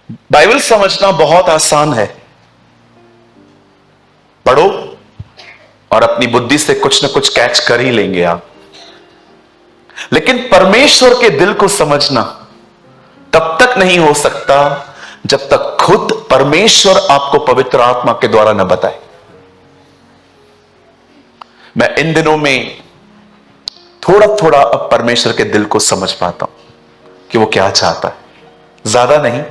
Bible समझना बहुत आसान है। पढ़ो और अपनी बुद्धि से कुछ ना कुछ कैच कर ही लेंगे आप। लेकिन परमेश्वर के दिल को समझना तब तक नहीं हो सकता जब तक खुद परमेश्वर आपको पवित्र आत्मा के द्वारा न बताए। मैं इन दिनों में थोड़ा थोड़ा अब परमेश्वर के दिल को समझ पाता हूं कि वो क्या चाहता है, ज्यादा नहीं।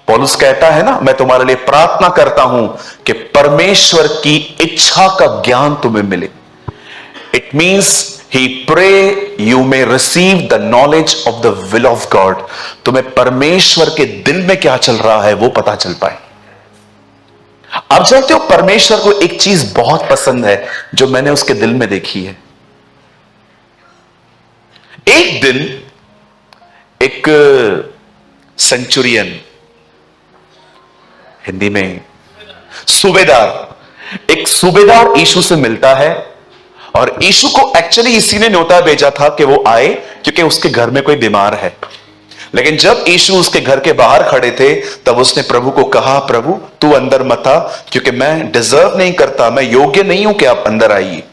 पौलुस कहता है ना, मैं तुम्हारे लिए प्रार्थना करता हूं कि परमेश्वर की इच्छा का ज्ञान तुम्हें मिले। It means he pray you may receive the knowledge of the will of God. तुम्हें परमेश्वर के दिल में क्या चल रहा है वो पता चल पाए। आप जानते हो, परमेश्वर को एक चीज बहुत पसंद है जो मैंने उसके दिल में देखी है। एक दिन एक सेंचुरियन, हिंदी में सूबेदार, एक सूबेदार यीशु से मिलता है। और यीशु को एक्चुअली इसी ने न्योता भेजा था कि वो आए क्योंकि उसके घर में कोई बीमार है। लेकिन जब यीशु उसके घर के बाहर खड़े थे तब उसने प्रभु को कहा, प्रभु तू अंदर मत आ क्योंकि मैं डिजर्व नहीं करता, मैं योग्य नहीं हूं कि आप अंदर आइए।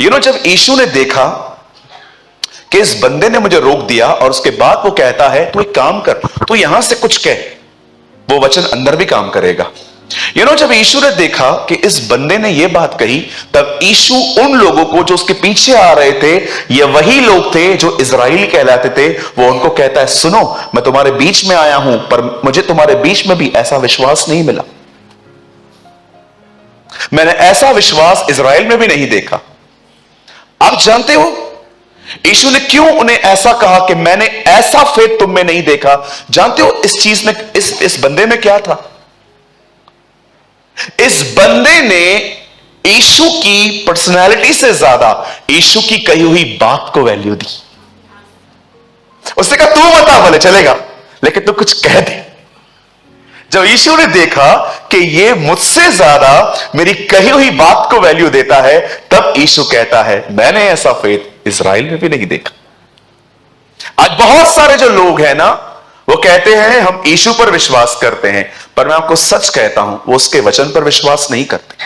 जब यीशु ने देखा कि इस बंदे ने मुझे रोक दिया और उसके बाद वो कहता है तू एक काम कर, तू यहां से कुछ कह, वो वचन अंदर भी काम करेगा। जब यीशु ने देखा कि इस बंदे ने यह बात कही, तब यीशु उन लोगों को जो उसके पीछे आ रहे थे, ये वही लोग थे जो इजराइल कहलाते थे, वो उनको कहता है, सुनो मैं तुम्हारे बीच में आया हूं पर मुझे तुम्हारे बीच में भी ऐसा विश्वास नहीं मिला। मैंने ऐसा विश्वास इजराइल में भी नहीं देखा। आप जानते हो यीशु ने क्यों उन्हें ऐसा कहा कि मैंने ऐसा फेथ तुम में नहीं देखा? जानते हो इस चीज में, इस बंदे में क्या था? इस बंदे ने यीशु की पर्सनैलिटी से ज्यादा यीशु की कही हुई बात को वैल्यू दी। उसने कहा तू बता, भले चलेगा लेकिन तू कुछ कह दे। जब यीशु ने देखा कि ये मुझसे ज्यादा मेरी कही हुई बात को वैल्यू देता है, तब यीशु कहता है मैंने ऐसा फेथ इजराइल में भी नहीं देखा। आज बहुत सारे जो लोग हैं ना, वो कहते हैं हम यीशु पर विश्वास करते हैं, पर मैं आपको सच कहता हूं वो उसके वचन पर विश्वास नहीं करते।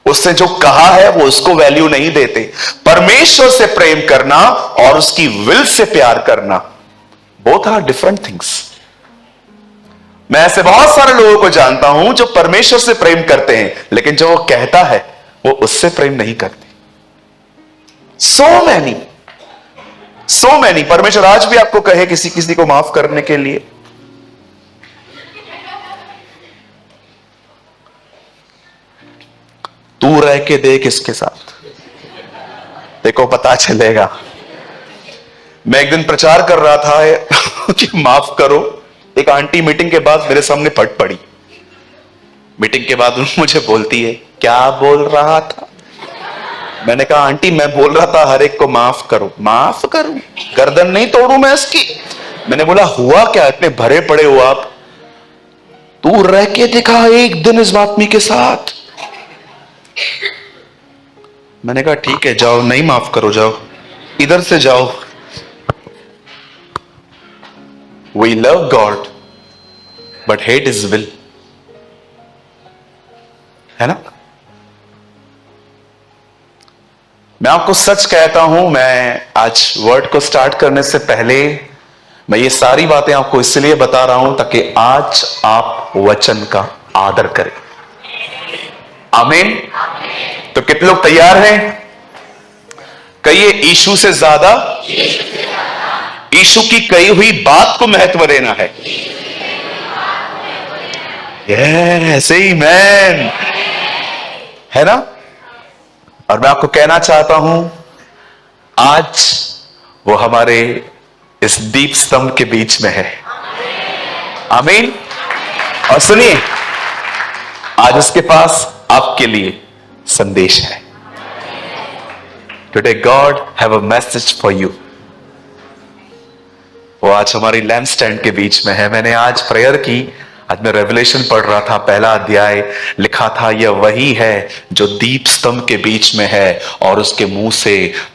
उसने जो कहा है वो उसको वैल्यू नहीं देते। परमेश्वर से प्रेम करना और उसकी विल से प्यार करना, बोथ आर डिफरेंट थिंग्स। मैं ऐसे बहुत सारे लोगों को जानता हूं जो परमेश्वर से प्रेम करते हैं, लेकिन जो वो कहता है वो उससे प्रेम नहीं करते। सो मैनी परमेश्वर आज भी आपको कहे किसी किसी को माफ करने के लिए, तू रह के देख इसके साथ, देखो पता चलेगा। मैं एक दिन प्रचार कर रहा था कि माफ करो। एक आंटी मीटिंग के बाद मेरे सामने फट पड़ी। मीटिंग के बाद मुझे बोलती है क्या बोल रहा था? मैंने कहा आंटी मैं बोल रहा था हर एक को माफ करो। माफ करूं? गर्दन नहीं तोड़ू मैं इसकी? मैंने बोला हुआ क्या, इतने भरे पड़े हो आप? तू रह के दिखा एक दिन इस आदमी के साथ। मैंने कहा ठीक है जाओ, नहीं माफ करो जाओ, इधर से जाओ। We love God, but hate His will, है ना? मैं आपको सच कहता हूं, मैं आज वर्ड को स्टार्ट करने से पहले मैं ये सारी बातें आपको इसलिए बता रहा हूं ताकि आज आप वचन का आदर करें। आमीन। तो कितने लोग तैयार हैं? कहिए यीशु से ज्यादा यीशु की कही हुई बात को महत्व देना है। यस आमीन, है ना? और मैं आपको कहना चाहता हूं आज वो हमारे इस दीप स्तंभ के बीच में है। आमीन। और सुनिए, आज उसके पास आपके लिए संदेश है। Today God have a message for you. वो आज हमारी लैंप स्टैंड के बीच में है। मैंने आज प्रेयर की, आज मैं रेवलेशन पढ़ रहा था, पहला अध्याय, लिखा था यह वही है जो दीप स्तंभ के बीच में है और उसके मुंह से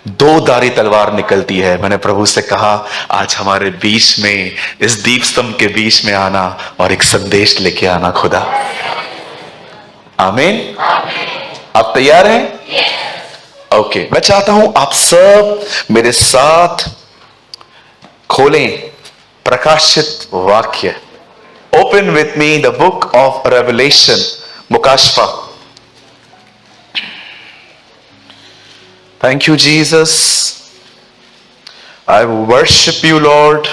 दो धारी तलवार निकलती है। मैंने प्रभु से कहा आज हमारे बीच में, इस दीप स्तंभ के बीच में आना और एक संदेश लेके आना खुदा। आमीन। आप तैयार हैं? ओके, मैं चाहता हूं आप सब मेरे साथ खोलें प्रकाशित वाक्य। Open with me the book of Revelation, Mukashfa. Thank you, Jesus. I worship you, Lord.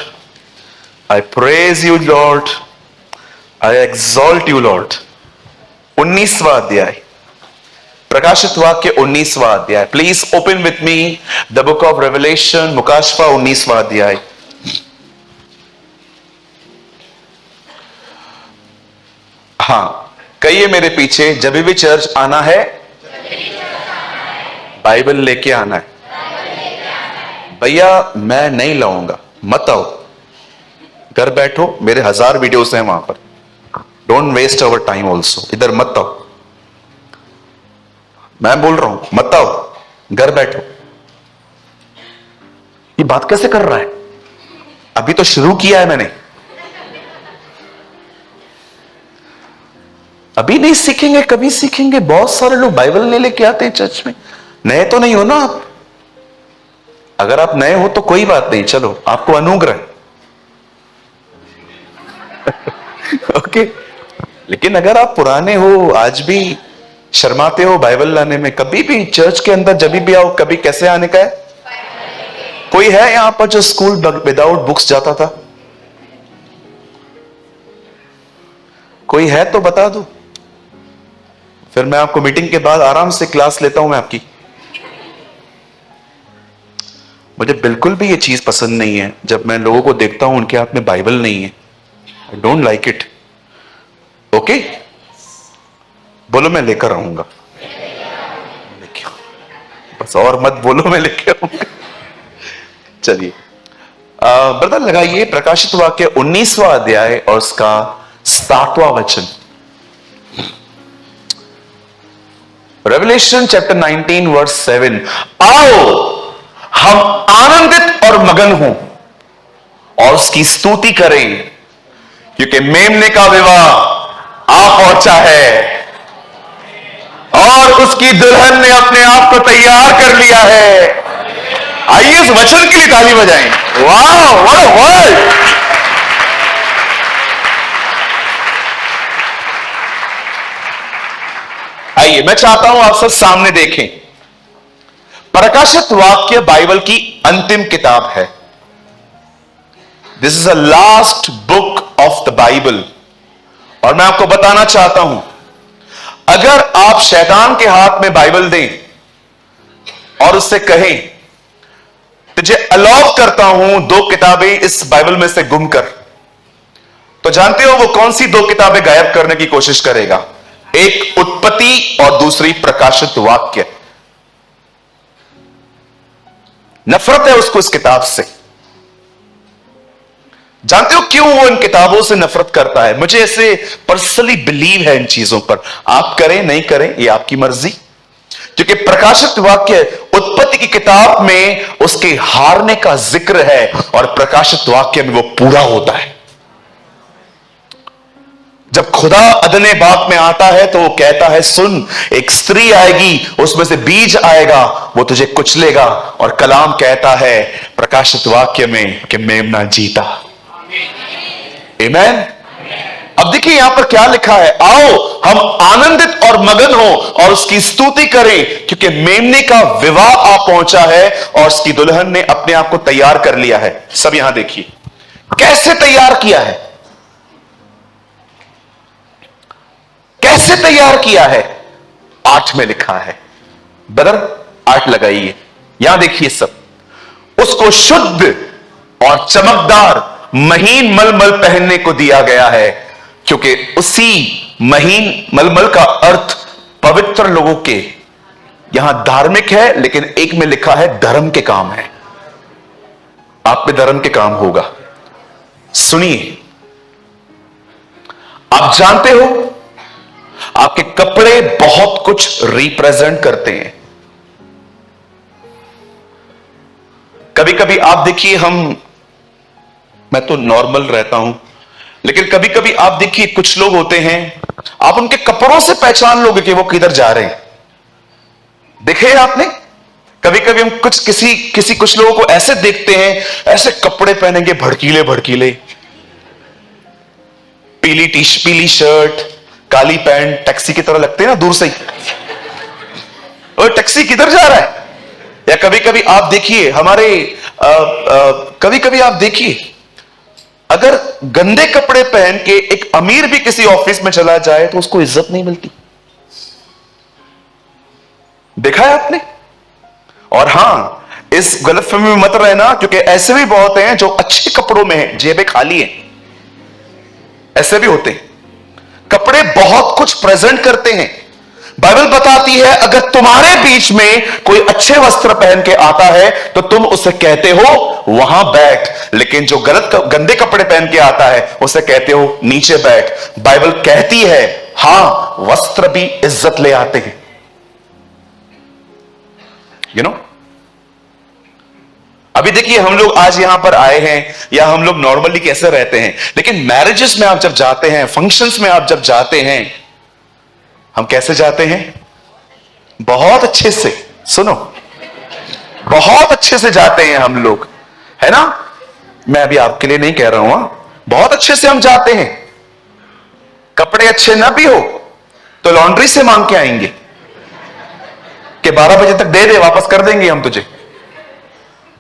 I praise you, Lord. I exalt you, Lord. 19वां अध्याय, प्रकाशित वाक्य 19वां अध्याय। Please open with me the book of Revelation, Mukashfa 19वां अध्याय। हाँ, कहिए मेरे पीछे, जब भी चर्च आना है बाइबल लेके आना है। भैया मैं नहीं लाऊंगा, मत आओ, घर बैठो, मेरे 1000 वीडियोस हैं वहां पर। Don't waste our time also, इधर मत आओ। मैं बोल रहा हूं मत आओ, घर बैठो। ये बात कैसे कर रहा है? अभी तो शुरू किया है मैंने, अभी नहीं सीखेंगे, कभी सीखेंगे। बहुत सारे लोग बाइबल नहीं लेके आते हैं चर्च में। नए तो नहीं हो ना आप? अगर आप नए हो तो कोई बात नहीं, चलो आपको अनुग्रह ओके। लेकिन अगर आप पुराने हो, आज भी शर्माते हो बाइबल लाने में, कभी भी चर्च के अंदर जब भी आओ, कभी कैसे आने का है? कोई है यहां पर जो स्कूल विदाउट बुक्स जाता था? कोई है तो बता दो, फिर मैं आपको मीटिंग के बाद आराम से क्लास लेता हूं मैं आपकी। मुझे बिल्कुल भी ये चीज पसंद नहीं है जब मैं लोगों को देखता हूं उनके हाथ में बाइबल नहीं है। I don't like it. Okay, बोलो मैं लेकर आऊंगा। बस और मत बोलो मैं लेकर आऊंगा। चलिए ब्रदर लगाइए प्रकाशित वाक्य 19वां अध्याय और उसका 7वां वचन। Revelation chapter 19 verse 7। आओ हम आनंदित और मगन हों और उसकी स्तुति करें, क्योंकि मेमने का विवाह आ पहुंचा है और उसकी दुल्हन ने अपने आप को तैयार कर लिया है। आइए इस वचन के लिए ताली बजाएं। वाह, व्हाट अ वर्ड! आइए मैं चाहता हूं आप सब सामने देखें। प्रकाशित वाक्य बाइबल की अंतिम किताब है। This is a last book of the Bible. और मैं आपको बताना चाहता हूं, अगर आप शैतान के हाथ में बाइबल दें और उससे कहें तुझे अलाउ करता हूं 2 किताबें इस बाइबल में से गुम कर, तो जानते हो वो कौन सी 2 किताबें गायब करने की कोशिश करेगा? एक उत्पत्ति और दूसरी प्रकाशित वाक्य। नफरत है उसको इस किताब से। जानते हो क्यों वो इन किताबों से नफरत करता है? मुझे ऐसे पर्सनली बिलीव है इन चीजों पर, आप करें नहीं करें ये आपकी मर्जी। क्योंकि प्रकाशित वाक्य उत्पत्ति की किताब में उसके हारने का जिक्र है और प्रकाशित वाक्य में वो पूरा होता है। जब खुदा अदने बाग में आता है तो वो कहता है सुन, एक स्त्री आएगी, उसमें से बीज आएगा, वो तुझे कुचलेगा। और कलाम कहता है प्रकाशित वाक्य में कि मेमना जीता। आमीन। अब देखिए यहां पर क्या लिखा है, आओ हम आनंदित और मगन हो और उसकी स्तुति करें, क्योंकि मेमने का विवाह आ पहुंचा है और उसकी दुल्हन ने अपने आप को तैयार कर लिया है। सब यहां देखिए कैसे तैयार किया है, कैसे तैयार किया है। 8 में लिखा है, ब्रदर 8 लगाइए, यहां देखिए सब। उसको शुद्ध और चमकदार महीन मलमल पहनने को दिया गया है, क्योंकि उसी महीन मलमल का अर्थ पवित्र लोगों के, यहां धार्मिक है लेकिन एक में लिखा है धर्म के काम है। आप पे धर्म के काम होगा। सुनिए, आप जानते हो आपके कपड़े बहुत कुछ रिप्रेजेंट करते हैं। कभी कभी आप देखिए, मैं तो नॉर्मल रहता हूं, लेकिन कभी कभी आप देखिए कुछ लोग होते हैं, आप उनके कपड़ों से पहचान लोगे कि वो किधर जा रहे हैं। देखे आपने? कभी कभी हम कुछ लोगों को ऐसे देखते हैं, ऐसे कपड़े पहनेंगे भड़कीले भड़कीले, पीली शर्ट, काली पैंट, टैक्सी की तरह लगते हैं ना दूर से ही, और टैक्सी किधर जा रहा है। या कभी कभी आप देखिए कभी कभी आप देखिए, अगर गंदे कपड़े पहन के एक अमीर भी किसी ऑफिस में चला जाए तो उसको इज्जत नहीं मिलती। देखा है आपने? और हां, इस गलतफहमी में मत रहना, क्योंकि ऐसे भी बहुत हैं जो अच्छे कपड़ों में हैं, जेबें खाली हैं। ऐसे भी होते हैं। कपड़े बहुत कुछ प्रेजेंट करते हैं। बाइबल बताती है, अगर तुम्हारे बीच में कोई अच्छे वस्त्र पहन के आता है तो तुम उसे कहते हो वहां बैठ, लेकिन जो गंदे कपड़े पहन के आता है उसे कहते हो नीचे बैठ। बाइबल कहती है हां, वस्त्र भी इज्जत ले आते हैं। यू नो, अभी देखिए, हम लोग आज यहां पर आए हैं, या हम लोग नॉर्मली कैसे रहते हैं, लेकिन मैरिजेस में आप जब जाते हैं, फंक्शंस में आप जब जाते हैं, हम कैसे जाते हैं? बहुत अच्छे से, सुनो, बहुत अच्छे से जाते हैं हम लोग, है ना? मैं अभी आपके लिए नहीं कह रहा हूं, बहुत अच्छे से हम जाते हैं। कपड़े अच्छे ना भी हो तो लॉन्ड्री से मांग के आएंगे कि 12 बजे तक दे दे, वापस कर देंगे हम तुझे।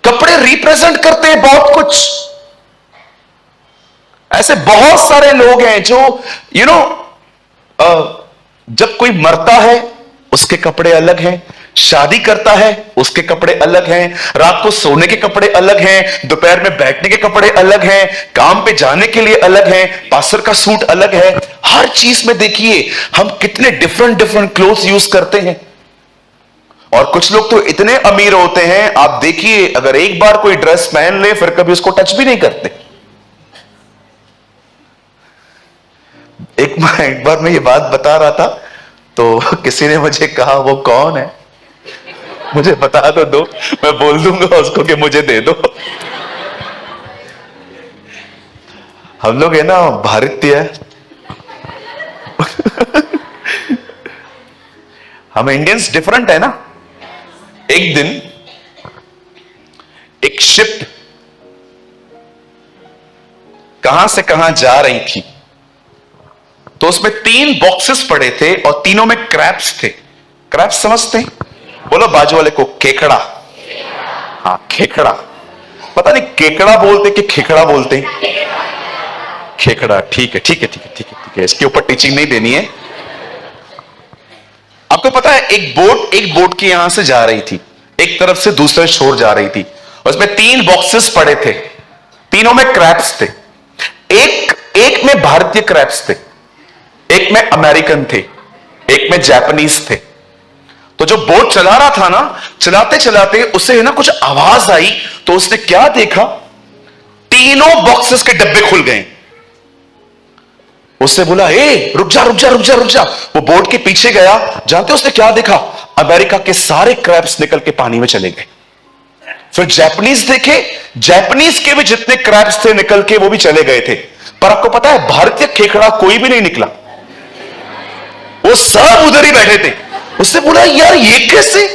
कपड़े रिप्रेजेंट करते हैं बहुत कुछ। ऐसे बहुत सारे लोग हैं जो जब कोई मरता है उसके कपड़े अलग हैं, शादी करता है उसके कपड़े अलग हैं, रात को सोने के कपड़े अलग हैं, दोपहर में बैठने के कपड़े अलग हैं, काम पे जाने के लिए अलग हैं, पास्टर का सूट अलग है। हर चीज में देखिए हम कितने डिफरेंट डिफरेंट क्लोथ्स यूज करते हैं। और कुछ लोग तो इतने अमीर होते हैं, आप देखिए, अगर एक बार कोई ड्रेस पहन ले फिर कभी उसको टच भी नहीं करते। एक बार मैं ये बात बता रहा था तो किसी ने मुझे कहा, वो कौन है मुझे बता तो दो, मैं बोल दूंगा उसको कि मुझे दे दो। हम लोग है ना भारतीय, हम इंडियंस डिफरेंट है ना। एक दिन एक शिप कहां से कहां जा रही थी, तो उसमें 3 बॉक्सेस पड़े थे और तीनों में क्रैब्स थे। क्रैब्स समझते हैं? बोलो बाजू वाले को, केकड़ा। हाँ, खेकड़ा। पता नहीं केकड़ा बोलते कि खेकड़ा बोलते? खेकड़ा। ठीक है, ठीक है, ठीक है, ठीक है, ठीक है। इसके ऊपर टीचिंग नहीं देनी है। आपको पता है, एक बोट की यहां से जा रही थी, एक तरफ से दूसरे छोर जा रही थी, उसमें 3 बॉक्सेस पड़े थे, तीनों में क्रैब्स थे। एक में भारतीय क्रैब्स थे, एक में अमेरिकन थे, एक में जापानीज थे। तो जो बोट चला रहा था ना, चलाते चलाते उसे ना कुछ आवाज आई, तो उसने क्या देखा, तीनों बॉक्सेस के डब्बे खुल गए। उससे बोला, ए रुक जा रुक जा रुक जा रुक जा। वो बोट के पीछे गया, जानते उसने क्या देखा? अमेरिका के सारे क्रैब्स निकल के पानी में चले गए। फिर जापानीज देखे, जापानीज के भी जितने क्रैब्स थे निकल के वो भी चले गए थे। पर आपको पता है, भारतीय खेकड़ा कोई भी नहीं निकला, वो सब उधर ही बैठे थे। उसने बोला, यार ये कैसे?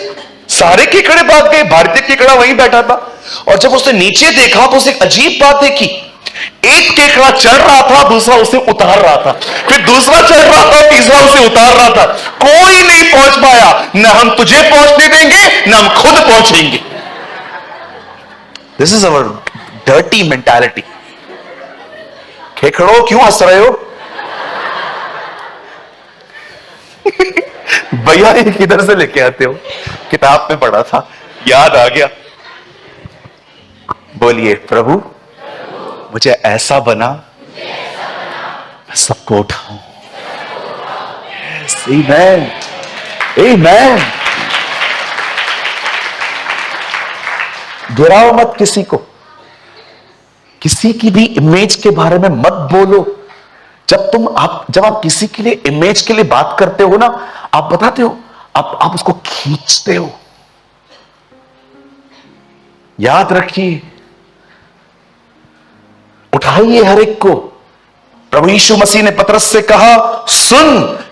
सारे केकड़े भाग गए, भारतीय केकड़ा वहीं बैठा था। और जब उसने नीचे देखा तो उसे एक अजीब बात देखी, एक केकड़ा चढ़ रहा था, दूसरा उसे उतार रहा था, फिर दूसरा चढ़ रहा था, तीसरा उसे उतार रहा था। कोई नहीं पहुंच पाया। न हम तुझे पहुंचने देंगे, न हम खुद पहुंचेंगे। This is our dirty mentality. खेकड़ो क्यों हंस रहे हो? भैया ये किधर से लेके आते हो? किताब में पढ़ा था, याद आ गया। बोलिए, प्रभु मुझे ऐसा बना मैं सबको उठाऊं। आमेन, आमेन। गिराओ मत किसी को, किसी की भी इमेज के बारे में मत बोलो। जब आप किसी के लिए इमेज के लिए बात करते हो ना, आप बताते हो, आप उसको खींचते हो। याद रखिए, उठाइए हर एक को। प्रभु यीशु मसीह ने पतरस से कहा, सुन,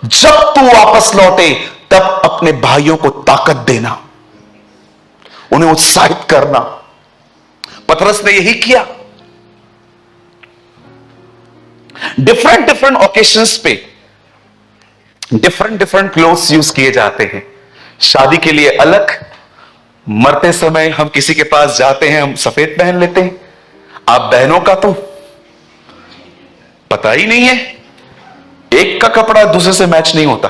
जब तू वापस लौटे तब अपने भाइयों को ताकत देना, उन्हें उत्साहित करना। पतरस ने यही किया। डिफरेंट ओकेशंस पे डिफरेंट क्लोथ्स यूज किए जाते हैं। शादी के लिए अलग, मरते समय हम किसी के पास जाते हैं, हम सफेद पहन लेते हैं। आप बहनों का तो पता ही नहीं है, एक का कपड़ा दूसरे से मैच नहीं होता,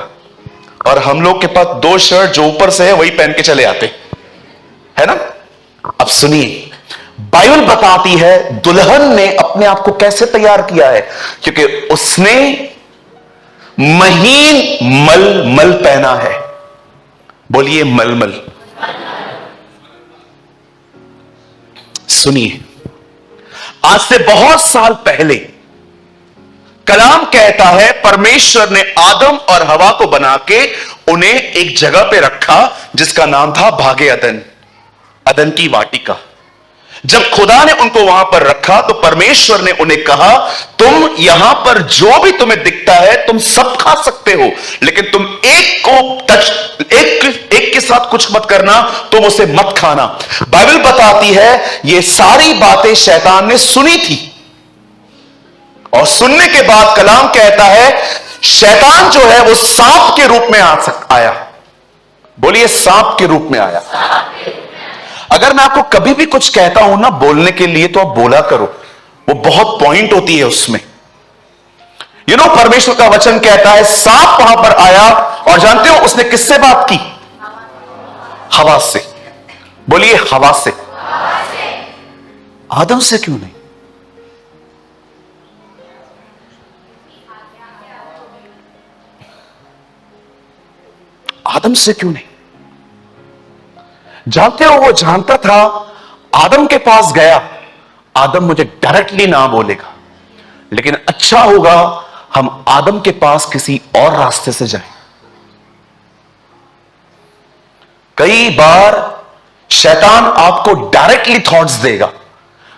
और हम लोग के पास 2 शर्ट जो ऊपर से है वही पहन के चले आते है ना। अब सुनिए, बाइबल बताती है दुल्हन ने अपने आप को कैसे तैयार किया है, क्योंकि उसने महीन मलमल पहना है। बोलिए मलमल। सुनिए, आज से बहुत साल पहले कलाम कहता है परमेश्वर ने आदम और हवा को बना के उन्हें एक जगह पे रखा जिसका नाम था भागे अदन, अदन की वाटिका। जब खुदा ने उनको वहां पर रखा तो परमेश्वर ने उन्हें कहा, तुम यहां पर जो भी तुम्हें दिखता है तुम सब खा सकते हो, लेकिन तुम एक के साथ कुछ मत करना, तुम उसे मत खाना। बाइबल बताती है ये सारी बातें शैतान ने सुनी थी, और सुनने के बाद कलाम कहता है शैतान जो है वो सांप के रूप में आया। बोलिए सांप के रूप में आया। अगर मैं आपको कभी भी कुछ कहता हूं ना बोलने के लिए, तो आप बोला करो, वो बहुत पॉइंट होती है उसमें। परमेश्वर का वचन कहता है सांप वहां पर आया, और जानते हो उसने किससे बात की? हवा से। बोलिए हवा से। आदम से क्यों नहीं? आदम से क्यों नहीं? जानते हो, वो जानता था आदम के पास गया, आदम मुझे डायरेक्टली ना बोलेगा, लेकिन अच्छा होगा हम आदम के पास किसी और रास्ते से जाएं। कई बार शैतान आपको डायरेक्टली थॉट्स देगा,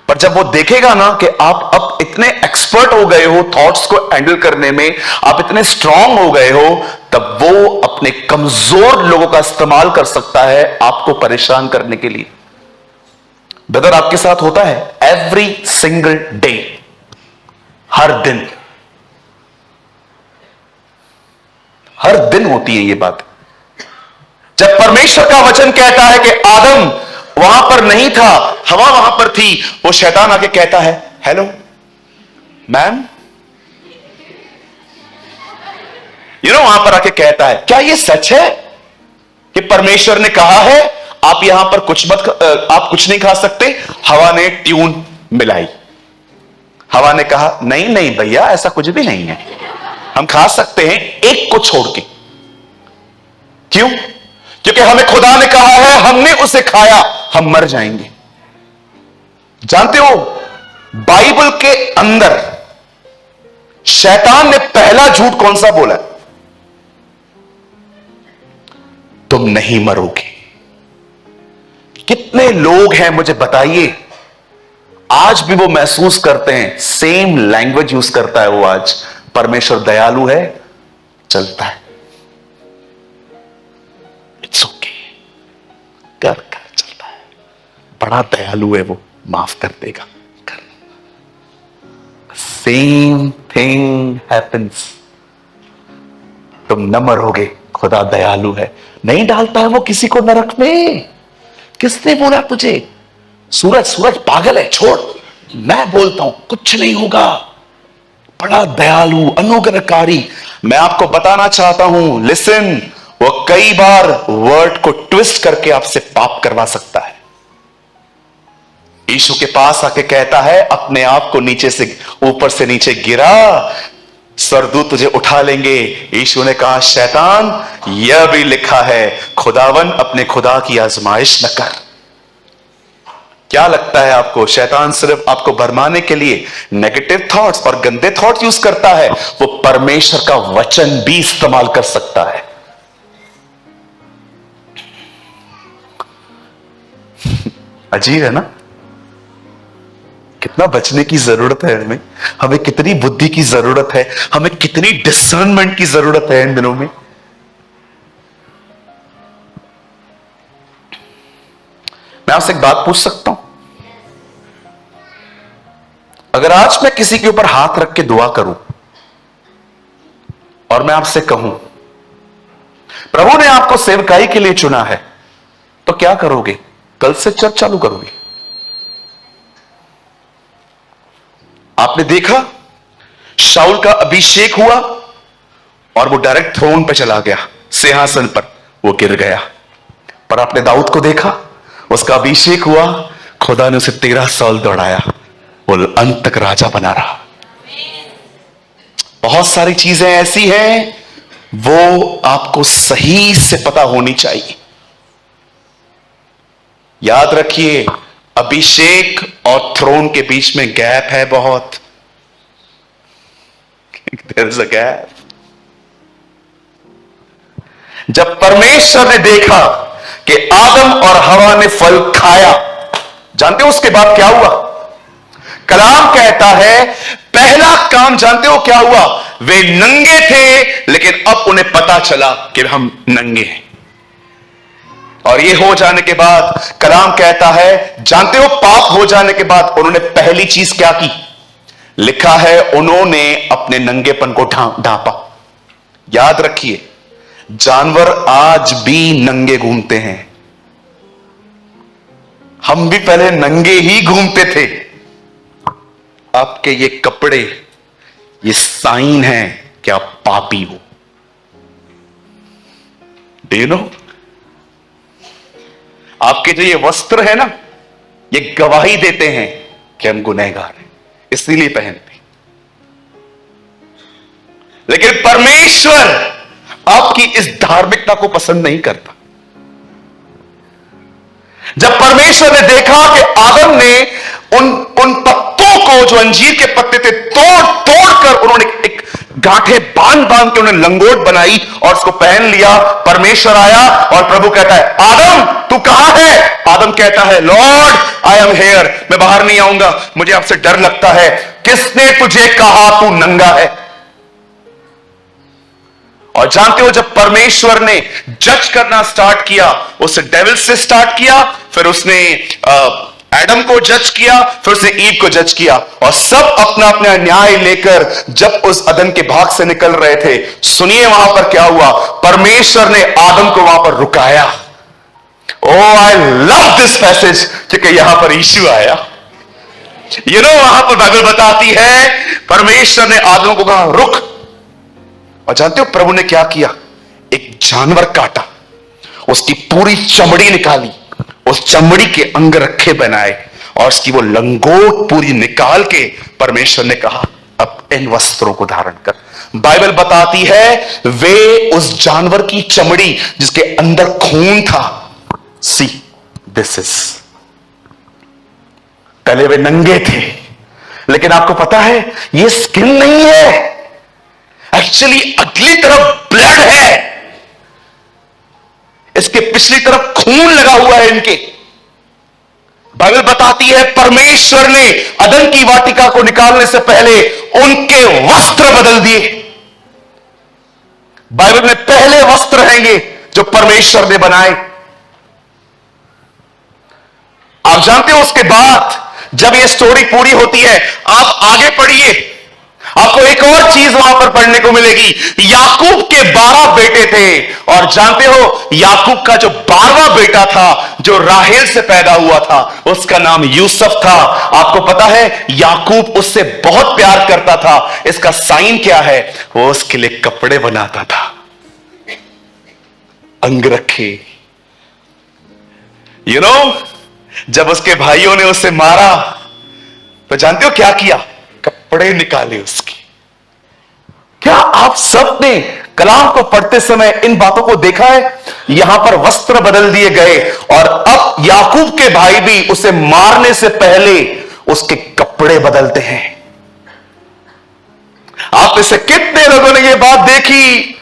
पर जब वो देखेगा ना कि आप अब इतने एक्सपर्ट हो गए हो थॉट्स को हैंडल करने में, आप इतने स्ट्रांग हो गए हो, तब वो अपने कमजोर लोगों का इस्तेमाल कर सकता है आपको परेशान करने के लिए। ब्रदर, आपके साथ होता है एवरी सिंगल डे, हर दिन होती है ये बात। जब परमेश्वर का वचन कहता है कि आदम वहां पर नहीं था, हवा वहां पर थी, वो शैतान आके कहता है हेलो मैम, वहां पर आके कहता है क्या ये सच है कि परमेश्वर ने कहा है आप यहां पर आप कुछ नहीं खा सकते? हवा ने ट्यून मिलाई, हवा ने कहा नहीं नहीं भैया, ऐसा कुछ भी नहीं है, हम खा सकते हैं एक को छोड़ के। क्यों? क्योंकि हमें खुदा ने कहा है हमने उसे खाया हम मर जाएंगे। जानते हो बाइबल के अंदर शैतान ने पहला झूठ कौन सा बोला? तुम नहीं मरोगे। कितने लोग हैं मुझे बताइए आज भी वो महसूस करते हैं, सेम लैंग्वेज यूज करता है वो आज, परमेश्वर दयालु है, चलता है, इट्स ओके, कर चलता है, बड़ा दयालु है वो, माफ कर देगा। Same thing happens. तुम न मरोगे, खुदा दयालु है, नहीं डालता है वो किसी को नरक में। किसने बोला तुझे? सूरज पागल है, छोड़, मैं बोलता हूं कुछ नहीं होगा, बड़ा दयालु अनुग्रहकारी। मैं आपको बताना चाहता हूं, लिसन, वो कई बार वर्ड को ट्विस्ट करके आपसे पाप करवा सकता है। यीशु के पास आके कहता है अपने आप को नीचे से ऊपर से नीचे गिरा, स्वर्गदूत तुझे उठा लेंगे। यीशु ने कहा शैतान, यह भी लिखा है खुदावन अपने खुदा की आजमाइश न कर। क्या लगता है आपको, शैतान सिर्फ आपको भरमाने के लिए नेगेटिव थॉट्स और गंदे थॉट्स यूज करता है? वो परमेश्वर का वचन भी इस्तेमाल कर सकता है। अजीब है ना? कितना बचने की जरूरत है हमें, हमें कितनी बुद्धि की जरूरत है, हमें कितनी डिसर्नमेंट की जरूरत है इन दिनों में। मैं आपसे एक बात पूछ सकता हूं? अगर आज मैं किसी के ऊपर हाथ रख के दुआ करूं और मैं आपसे कहूं प्रभु ने आपको सेवकाई के लिए चुना है, तो क्या करोगे? कल से चर्च चालू करोगे? आपने देखा शाऊल का अभिषेक हुआ और वो डायरेक्ट थ्रोन पे चला गया, सिंहासन पर वो गिर गया। पर आपने दाऊद को देखा, उसका अभिषेक हुआ, खुदा ने उसे 13 साल दौड़ाया, वो अंत तक राजा बना रहा। बहुत सारी चीजें ऐसी हैं, वो आपको सही से पता होनी चाहिए। याद रखिए, अभिषेक और थ्रोन के बीच में गैप है बहुत। There is a gap. जब परमेश्वर ने देखा कि आदम और हवा ने फल खाया, जानते हो उसके बाद क्या हुआ? कलाम कहता है पहला काम जानते हो क्या हुआ? वे नंगे थे, लेकिन अब उन्हें पता चला कि हम नंगे हैं। और ये हो जाने के बाद कलाम कहता है, जानते हो पाप हो जाने के बाद उन्होंने पहली चीज क्या की? लिखा है उन्होंने अपने नंगेपन को ढांपा। याद रखिए, जानवर आज भी नंगे घूमते हैं। हम भी पहले नंगे ही घूमते थे। आपके ये कपड़े, ये साइन है कि आप पापी हो। Do you know? आपके जो ये वस्त्र है ना, ये गवाही देते हैं कि हम गुनहगार हैं, इसीलिए पहनते। लेकिन परमेश्वर आपकी इस धार्मिकता को पसंद नहीं करता। जब परमेश्वर ने देखा कि आदम ने उन पत्तों को, जो अंजीर के पत्ते थे, तोड़ तोड़ कर उन्होंने एक गांठें बांध बांध के उन्हें लंगोट बनाई और उसको पहन लिया। परमेश्वर आया और प्रभु कहता है, आदम तू कहां है? आदम कहता है, लॉर्ड आई एम हियर, मैं बाहर नहीं आऊंगा, मुझे आपसे डर लगता है। किसने तुझे कहा तू नंगा है? और जानते हो, जब परमेश्वर ने जज करना स्टार्ट किया, उसने डेविल से स्टार्ट किया, फिर उसने एडम को जज किया, फिर उसने ईव को जज किया, और सब अपना अपना न्याय लेकर जब उस अदन के भाग से निकल रहे थे, सुनिए वहां पर क्या हुआ। परमेश्वर ने आदम को वहां पर रुकाया। ओ आई लव दिस पैसेज, क्योंकि यहां पर यीशु आया। वहां पर बाइबल बताती है परमेश्वर ने आदम को कहा रुक, और जानते हो प्रभु ने क्या किया? एक जानवर काटा, उसकी पूरी चमड़ी निकाली, उस चमड़ी के अंगरखे बनाए, और उसकी वो लंगोट पूरी निकाल के परमेश्वर ने कहा अब इन वस्त्रों को धारण कर। बाइबल बताती है वे उस जानवर की चमड़ी जिसके अंदर खून था, सी दिस इज, पहले वे नंगे थे, लेकिन आपको पता है ये स्किन नहीं है, एक्चुअली अगली तरफ ब्लड है, इसके पिछली तरफ खून लगा हुआ है इनके। बाइबल बताती है परमेश्वर ने अदन की वाटिका को निकालने से पहले उनके वस्त्र बदल दिए। बाइबल में पहले वस्त्र हैं ये जो परमेश्वर ने बनाए। आप जानते हो उसके बाद जब ये स्टोरी पूरी होती है, आप आगे पढ़िए, आपको एक और चीज वहां पर पढ़ने को मिलेगी। याकूब के 12 बेटे थे, और जानते हो याकूब का जो 12वां बेटा था, जो राहेल से पैदा हुआ था, उसका नाम यूसुफ था। आपको पता है याकूब उससे बहुत प्यार करता था। इसका साइन क्या है? वो उसके लिए कपड़े बनाता था, अंगरखे। जब उसके भाइयों ने उसे मारा तो जानते हो क्या किया? कपड़े निकाले उसके। क्या आप सब ने कलाम को पढ़ते समय इन बातों को देखा है? यहां पर वस्त्र बदल दिए गए और अब याकूब के भाई भी उसे मारने से पहले उसके कपड़े बदलते हैं। आप में से कितने लोगों ने यह बात देखी?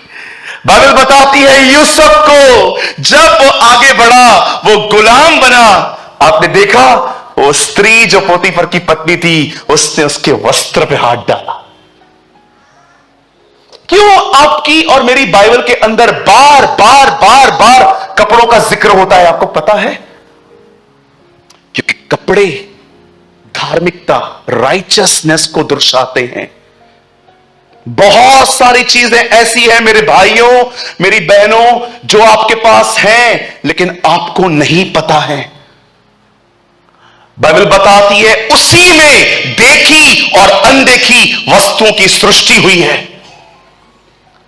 बाइबल बताती है यूसुफ को जब वो आगे बढ़ा, वो गुलाम बना, आपने देखा वो स्त्री जो पोतीफर की पत्नी थी, उसने उसके वस्त्र पे हाथ डाला। क्यों आपकी और मेरी बाइबल के अंदर बार बार बार बार कपड़ों का जिक्र होता है? आपको पता है? क्योंकि कपड़े धार्मिकता, राइचसनेस को दर्शाते हैं। बहुत सारी चीजें ऐसी हैं मेरे भाइयों, मेरी बहनों, जो आपके पास हैं लेकिन आपको नहीं पता है। बाइबल बताती है उसी में देखी और अनदेखी वस्तुओं की सृष्टि हुई है।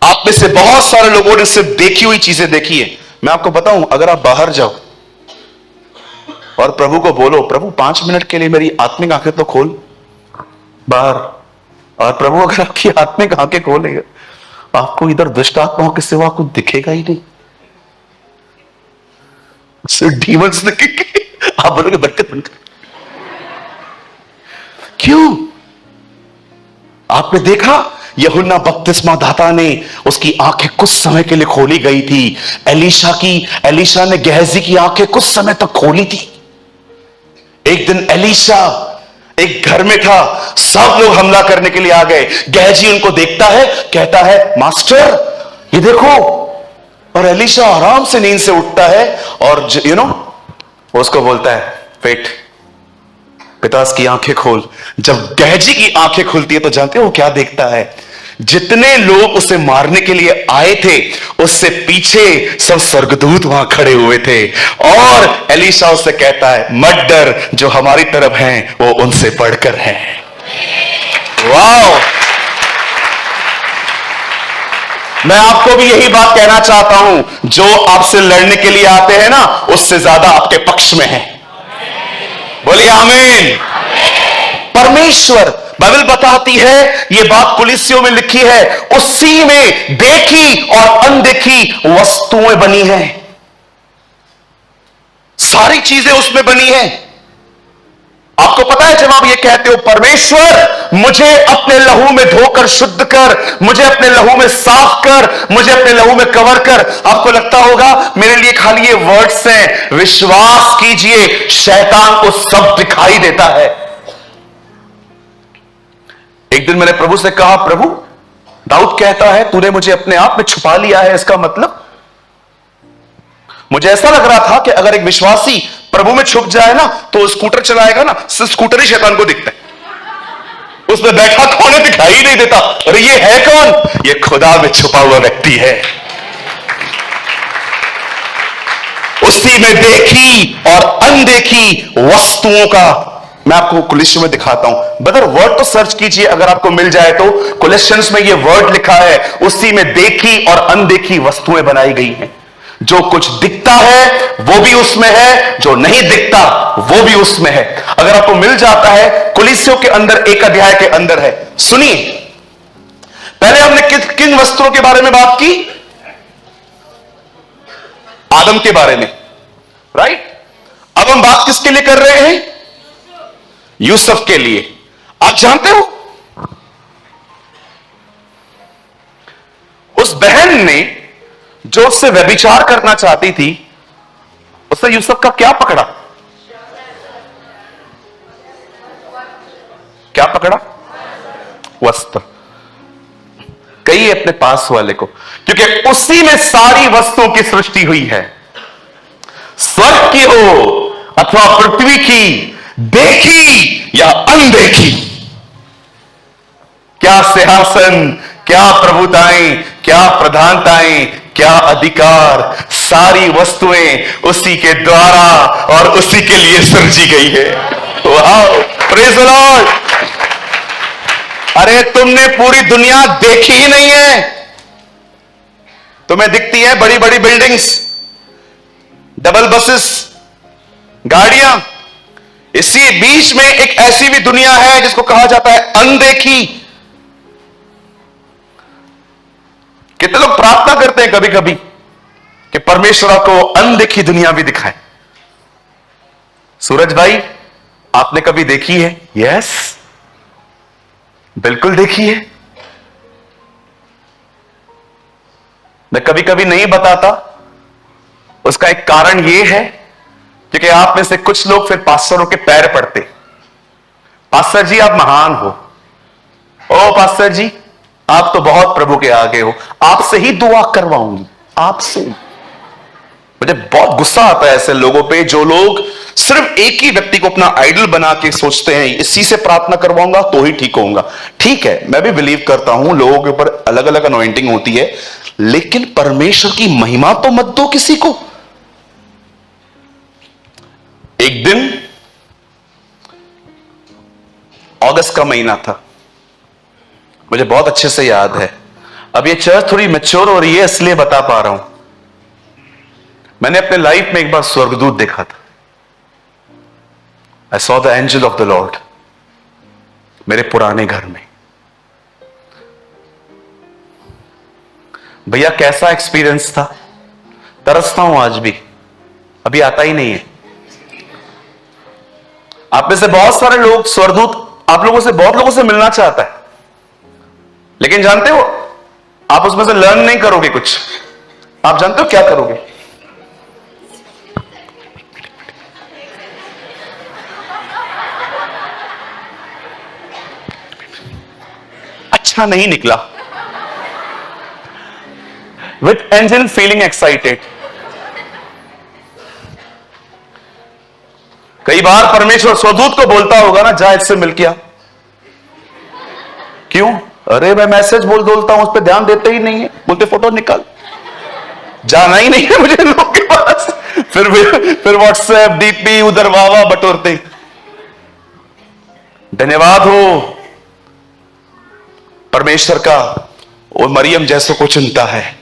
आप में से बहुत सारे लोगों ने सिर्फ देखी हुई चीजें देखी है। मैं आपको बताऊं, अगर आप बाहर जाओ और प्रभु को बोलो, प्रभु 5 मिनट के लिए मेरी आत्मिक आंखें तो खोल बाहर, और प्रभु अगर आपकी आत्मिक आंखें खोलेगा, आपको इधर दुष्ट आत्माओं के सिवा कुछ दिखेगा ही नहीं, सिर्फ डीमंस दिखेंगे। आप बोलोगे बरकत बनकर। क्यों? आपने देखा यूहन्ना बपतिस्मा दाता ने, उसकी आंखें कुछ समय के लिए खोली गई थी। एलीशा ने गेहजी की आंखें कुछ समय तक खोली थी। एक दिन एलीशा एक घर में था, सब लोग हमला करने के लिए आ गए। गेहजी उनको देखता है, कहता है मास्टर ये देखो, और एलीशा आराम से नींद से उठता है और उसको बोलता है पेट पितास की आंखें खोल। जब गेहजी की आंखें खुलती है तो जानते हो वो क्या देखता है? जितने लोग उसे मारने के लिए आए थे उससे पीछे सब स्वर्गदूत वहां खड़े हुए थे, और एलीशा उससे कहता है मत डर, जो हमारी तरफ हैं वो उनसे बढ़कर हैं। वाह! मैं आपको भी यही बात कहना चाहता हूं, जो आपसे लड़ने के लिए आते हैं ना, उससे ज्यादा आपके पक्ष में है। बोलिए आमीन। परमेश्वर, बाइबल बताती है, यह बात कुलिस्सियों में लिखी है, उसी में देखी और अनदेखी वस्तुएं बनी हैं। सारी चीजें उसमें बनी हैं। आपको पता है, जब आप ये कहते हो परमेश्वर मुझे अपने लहू में धोकर शुद्ध कर, मुझे अपने लहू में साफ कर, मुझे अपने लहू में कवर कर, आपको लगता होगा मेरे लिए खाली ये वर्ड्स हैं। विश्वास कीजिए, शैतान को सब दिखाई देता है। एक दिन मैंने प्रभु से कहा, प्रभु दाऊद कहता है तूने मुझे अपने आप में छुपा लिया है, इसका मतलब? मुझे ऐसा लग रहा था कि अगर एक विश्वासी प्रभु में छुप जाए ना, तो स्कूटर चलाएगा ना, सिर्फ स्कूटर ही शैतान को दिखता है, उसमें बैठा कौन है दिखाई नहीं देता। अरे ये है कौन? ये खुदा में छुपा हुआ व्यक्ति है। उसी में देखी और अनदेखी वस्तुओं का मैं आपको कुलिस्सियों में दिखाता हूं। ब्रदर वर्ड तो सर्च कीजिए, अगर आपको मिल जाए तो। कुलिस्सियंस में ये वर्ड लिखा है, उसी में देखी और अनदेखी वस्तुएं बनाई गई हैं। जो कुछ दिखता है वो भी उसमें है, जो नहीं दिखता वो भी उसमें है। अगर आपको मिल जाता है, कुलिस्सियों के अंदर 1 अध्याय के अंदर है। सुनिए, पहले हमने किन वस्तुओं के बारे में बात की? आदम के बारे में, राइट? अब हम बात किसके लिए कर रहे हैं? यूसुफ के लिए। आप जानते हो उस बहन ने जो उससे व्यभिचार करना चाहती थी, उसने यूसुफ का क्या पकड़ा? क्या पकड़ा? वस्त्र। कहिए अपने पास वाले को, क्योंकि उसी में सारी वस्तुओं की सृष्टि हुई है। स्वर्ग की हो अथवा पृथ्वी की, देखी या अनदेखी, क्या सिंहासन, क्या प्रभुताएं, क्या प्रधानताएं, क्या अधिकार, सारी वस्तुएं उसी के द्वारा और उसी के लिए सृजी गई है। वाह, प्रेज़ द लॉर्ड। अरे तुमने पूरी दुनिया देखी ही नहीं है। तुम्हें दिखती है बड़ी बड़ी बिल्डिंग्स, डबल बसेस, गाड़ियां। इसी बीच में एक ऐसी भी दुनिया है जिसको कहा जाता है अनदेखी। कितने लोग लोग प्रार्थना करते हैं कभी कभी कि परमेश्वर आपको अनदेखी दुनिया भी दिखाए। सूरज भाई, आपने कभी देखी है? यस, बिल्कुल देखी है। मैं कभी कभी नहीं बताता, उसका एक कारण यह है क्योंकि आप में से कुछ लोग फिर पास्टरों के पैर पड़ते। पास्टर जी आप महान हो, ओ पास्टर जी आप तो बहुत प्रभु के आगे हो, आपसे ही दुआ करवाऊंगी, आपसे। मुझे बहुत गुस्सा आता है ऐसे लोगों पे जो लोग सिर्फ एक ही व्यक्ति को अपना आइडल बना के सोचते हैं इसी से प्रार्थना करवाऊंगा तो ही ठीक होऊंगा। ठीक है, मैं भी बिलीव करता हूं लोगों के ऊपर अलग अलग अनॉइंटिंग होती है, लेकिन परमेश्वर की महिमा तो मत दो किसी को। एक दिन अगस्त का महीना था, मुझे बहुत अच्छे से याद है। अब ये चर्च थोड़ी मैच्योर हो रही है इसलिए बता पा रहा हूं। मैंने अपने लाइफ में एक बार स्वर्गदूत देखा था। I saw the angel of the Lord मेरे पुराने घर में। भैया कैसा एक्सपीरियंस था, तरसता हूं आज भी, अभी आता ही नहीं है। आप में से बहुत सारे लोग, स्वर्गदूत आप लोगों से, बहुत लोगों से मिलना चाहता है, लेकिन जानते हो आप उसमें से लर्न नहीं करोगे कुछ। आप जानते हो क्या करोगे? अच्छा नहीं निकला, विथ एंजल फीलिंग एक्साइटेड। कई बार परमेश्वर स्वदूत को बोलता होगा ना, जा इससे मिल किया। क्यों? अरे मैं मैसेज बोलता हूं, उस पर ध्यान देते ही नहीं है, बोलते फोटो निकाल। जाना ही नहीं है मुझे लोग के पास, फिर व्हाट्सएप डीपी उधर वाह बटोरते। धन्यवाद हो परमेश्वर का, वो मरियम जैसों को चुनता है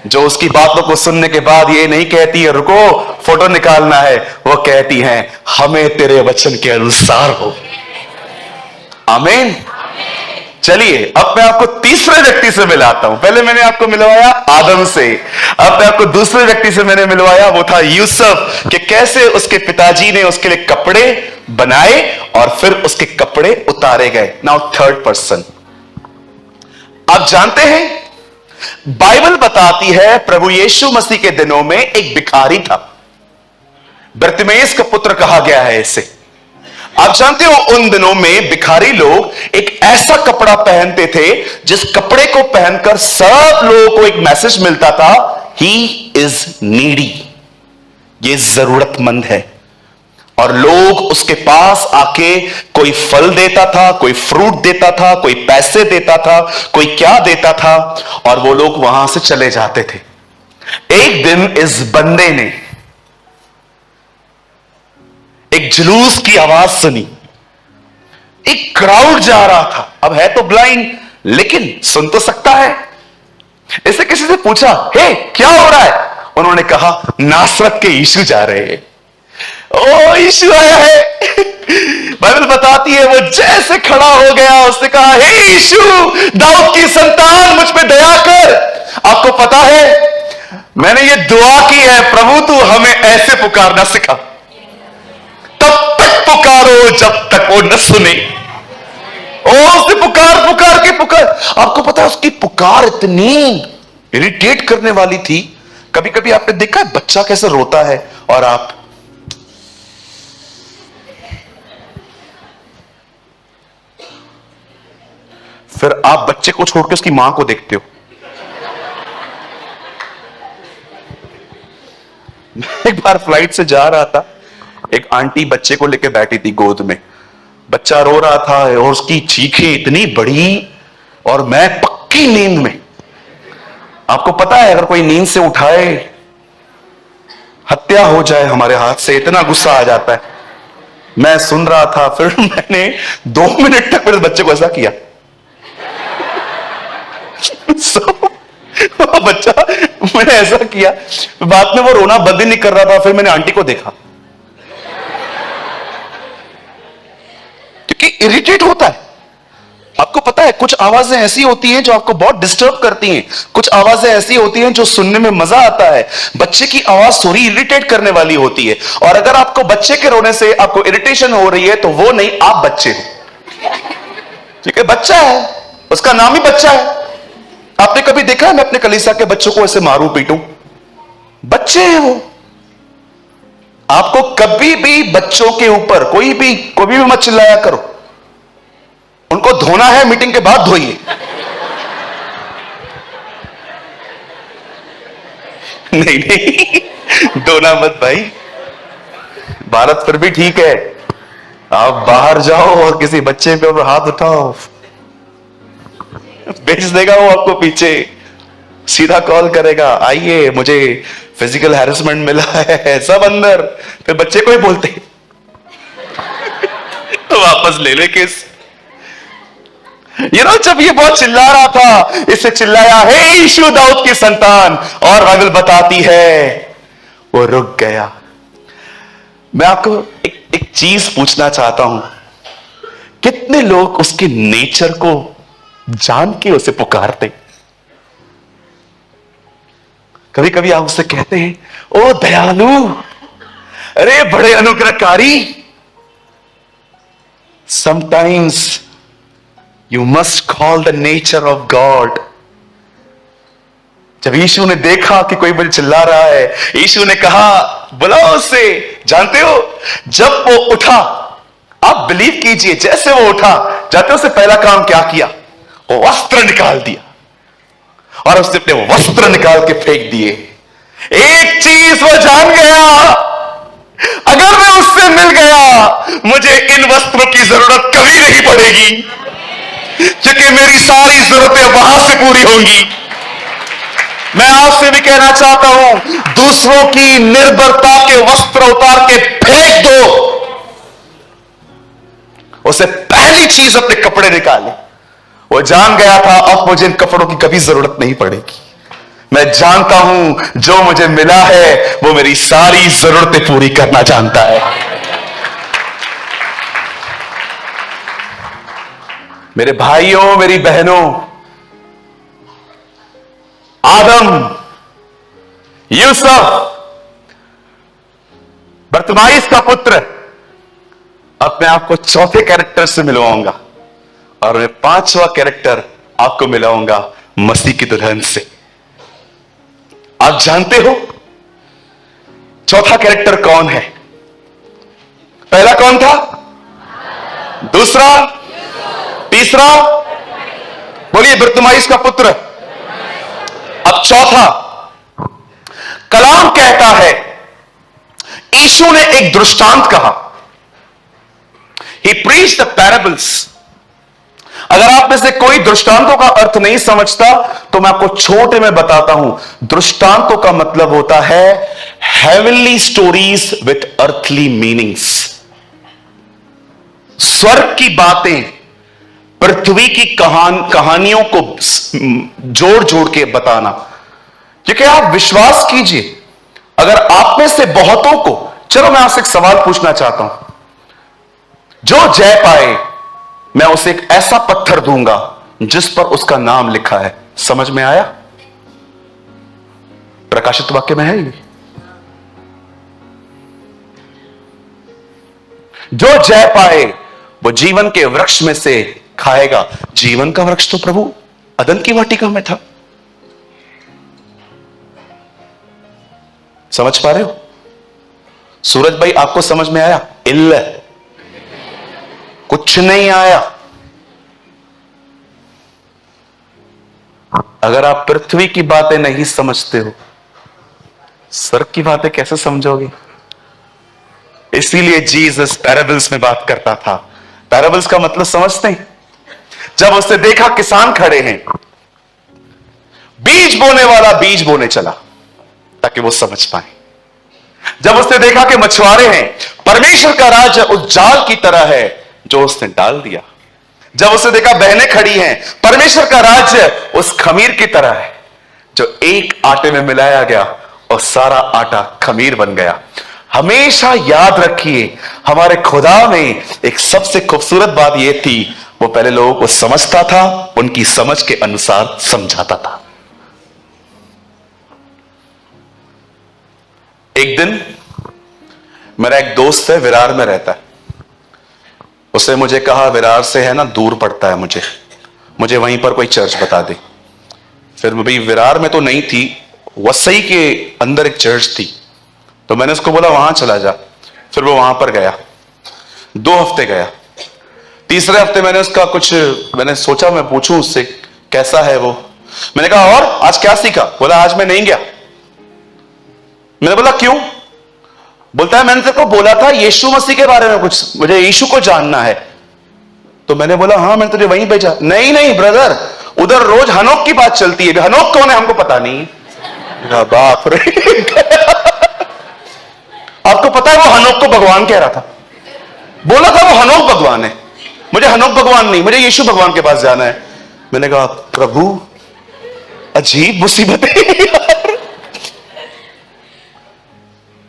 जो उसकी बातों को सुनने के बाद ये नहीं कहती है रुको फोटो निकालना है, वो कहती हैं हमें तेरे वचन के अनुसार हो। आमीन। चलिए अब मैं आपको तीसरे व्यक्ति से मिलाता हूं। पहले मैंने आपको मिलवाया आदम से, अब मैं आपको दूसरे व्यक्ति से मैंने मिलवाया, वो था यूसुफ, कि कैसे उसके पिताजी ने उसके लिए कपड़े बनाए और फिर उसके कपड़े उतारे गए। Now third person. आप जानते हैं बाइबल बताती है प्रभु यीशु मसीह के दिनों में एक भिखारी था, बरतिमेस का पुत्र कहा गया है इसे। आप जानते हो उन दिनों में भिखारी लोग एक ऐसा कपड़ा पहनते थे जिस कपड़े को पहनकर सब लोगों को एक मैसेज मिलता था, ही इज नीडी, ये जरूरतमंद है। और लोग उसके पास आके कोई फल देता था, कोई फ्रूट देता था, कोई पैसे देता था, कोई क्या देता था, और वो लोग वहां से चले जाते थे। एक दिन इस बंदे ने एक जुलूस की आवाज सुनी, एक क्राउड जा रहा था। अब है तो ब्लाइंड लेकिन सुन तो सकता है। इसे किसी से पूछा, हे क्या हो रहा है? उन्होंने कहा नासरत के यीशु जा रहे हैं। ओ यीशु आया है। बाइबल बताती है वो जैसे खड़ा हो गया उसने कहा, हे यीशु दाऊद की संतान मुझ पे दया कर। आपको पता है मैंने ये दुआ की है, प्रभु तू हमें ऐसे पुकारना सिखा, तब तक पुकारो जब तक वो न सुने। ओ उसने पुकार। आपको पता है उसकी पुकार इतनी इरिटेट करने वाली थी। कभी कभी आपने देखा है बच्चा कैसे रोता है और आप फिर आप बच्चे को छोड़ के उसकी मां को देखते हो। एक बार फ्लाइट से जा रहा था, एक आंटी बच्चे को लेकर बैठी थी गोद में, बच्चा रो रहा था और उसकी चीखें इतनी बड़ी, और मैं पक्की नींद में। आपको पता है अगर कोई नींद से उठाए हत्या हो जाए हमारे हाथ से, इतना गुस्सा आ जाता है। मैं सुन रहा था, फिर मैंने 2 मिनट तक मेरे बच्चे को ऐसा किया। बच्चा मैंने ऐसा किया, बाद में वो रोना बंद ही नहीं कर रहा था। फिर मैंने आंटी को देखा, क्योंकि इरिटेट होता है आपको पता है कुछ आवाजें ऐसी होती हैं जो आपको बहुत डिस्टर्ब करती हैं, कुछ आवाजें ऐसी होती हैं जो सुनने में मजा आता है। बच्चे की आवाज थोड़ी इरिटेट करने वाली होती है, और अगर आपको बच्चे के रोने से आपको इरिटेशन हो रही है तो वो नहीं, आप बच्चे हो। ठीक है, बच्चा है, उसका नाम ही बच्चा है। आपने कभी देखा है मैं अपने कलीसिया के बच्चों को ऐसे मारूं पीटूं? बच्चे हैं वो। आपको कभी भी बच्चों के ऊपर कोई भी मत चिल्लाया करो। उनको धोना है, मीटिंग के बाद धोइए। नहीं नहीं, धोना मत भाई। भारत फिर भी ठीक है, आप बाहर जाओ और किसी बच्चे पे ऊपर हाथ उठाओ, बेच देगा वो आपको पीछे, सीधा कॉल करेगा, आइए मुझे फिजिकल हैरेसमेंट मिला है, सब अंदर। फिर बच्चे को ही बोलते तो वापस ले ले केस। जब ये बहुत चिल्ला रहा था, इससे चिल्लाया, हे यीशु दाऊद की संतान, और बाइबल बताती है वो रुक गया। मैं आपको एक चीज पूछना चाहता हूं, कितने लोग उसके नेचर को जान के उसे पुकारते? कभी कभी आप उससे कहते हैं, ओ दयालु, अरे बड़े अनुग्रहकारी। Sometimes you must call the nature of God. जब यीशु ने देखा कि कोई मुझे चिल्ला रहा है, यीशु ने कहा, बुलाओ उससे। जानते हो, जब वो उठा, आप बिलीव कीजिए, जैसे वो उठा, जाते उससे पहला काम क्या किया? वो वस्त्र निकाल दिया, और उसने अपने वस्त्र निकाल के फेंक दिए। एक चीज वो जान गया, अगर मैं उससे मिल गया, मुझे इन वस्त्रों की जरूरत कभी नहीं पड़ेगी, क्योंकि मेरी सारी जरूरतें वहां से पूरी होंगी। मैं आपसे भी कहना चाहता हूं, दूसरों की निर्भरता के वस्त्र उतार के फेंक दो। उसे पहली चीज अपने कपड़े निकाले। वो जान गया था, अब मुझे इन कपड़ों की कभी जरूरत नहीं पड़ेगी। मैं जानता हूं जो मुझे मिला है वो मेरी सारी जरूरतें पूरी करना जानता है। मेरे भाइयों, मेरी बहनों, आदम, यूसुफ, बर्तमाइस का पुत्र, अब मैं आपको चौथे कैरेक्टर से मिलवाऊंगा, और मैं पांचवा कैरेक्टर आपको मिलाऊंगा मसीह की दुल्हन से। आप जानते हो चौथा कैरेक्टर कौन है? पहला कौन था? दूसरा, तीसरा, बोलिए, बर्तमाइस का पुत्र। अब चौथा, कलाम कहता है, यीशु ने एक दृष्टांत कहा। He preached the parables। अगर आप में से कोई दृष्टांतों का अर्थ नहीं समझता तो मैं आपको छोटे में बताता हूं। दृष्टांतों का मतलब होता है heavenly stories with earthly meanings. स्वर्ग की बातें पृथ्वी की कहानियों को जोड़ जोड़ के बताना। क्योंकि आप विश्वास कीजिए, अगर आप में से बहुतों को, चलो मैं आपसे एक सवाल पूछना चाहता हूं, जो जय पाए मैं उसे एक ऐसा पत्थर दूंगा जिस पर उसका नाम लिखा है। समझ में आया? प्रकाशित वाक्य में है ये। जो जय पाए वो जीवन के वृक्ष में से खाएगा। जीवन का वृक्ष तो प्रभु अदन की वाटिका में था। समझ पा रहे हो? सूरज भाई, आपको समझ में आया? इल्ल कुछ नहीं आया। अगर आप पृथ्वी की बातें नहीं समझते हो, स्वर्ग की बातें कैसे समझोगे? इसीलिए जीसस पैराबल्स में बात करता था। पैराबल्स का मतलब समझते हैं? जब उसने देखा किसान खड़े हैं, बीज बोने वाला बीज बोने चला ताकि वो समझ पाए। जब उसने देखा कि मछुआरे हैं, परमेश्वर का राज्य उस जाल की तरह है जो उसने डाल दिया। जब उसने देखा बहनें खड़ी हैं, परमेश्वर का राज्य उस खमीर की तरह है जो एक आटे में मिलाया गया और सारा आटा खमीर बन गया। हमेशा याद रखिए, हमारे खुदा में एक सबसे खूबसूरत बात यह थी, वो पहले लोगों को समझता था, उनकी समझ के अनुसार समझाता था। एक दिन मेरा एक दोस्त है, विरार में रहता है। उसने मुझे कहा विरार से है ना दूर पड़ता है, मुझे वहीं पर कोई चर्च बता दे। फिर भाई विरार में तो नहीं थी, वसई के अंदर एक चर्च थी, तो मैंने उसको बोला वहां चला जा। फिर वो वहां पर गया, 2 हफ्ते गया। तीसरे हफ्ते मैंने सोचा मैं पूछूं उससे कैसा है वो। मैंने कहा और आज क्या सीखा? बोला आज मैं नहीं गया। मैंने बोला क्यों? बोलता है मैंने तेरे को बोला था यीशु मसीह के बारे में कुछ, मुझे यीशु को जानना है। तो मैंने बोला हाँ मैंने तुझे वहीं भेजा। नहीं नहीं ब्रदर, उधर रोज हनोक की बात चलती है। हनोक कौन है हमको पता नहीं। बाप रे आपको पता है वो हनोक को भगवान कह रहा था, बोला था वो हनोक भगवान है। मुझे हनोक भगवान नहीं, मुझे यीशु भगवान के पास जाना है। मैंने कहा प्रभु अजीब मुसीबत है।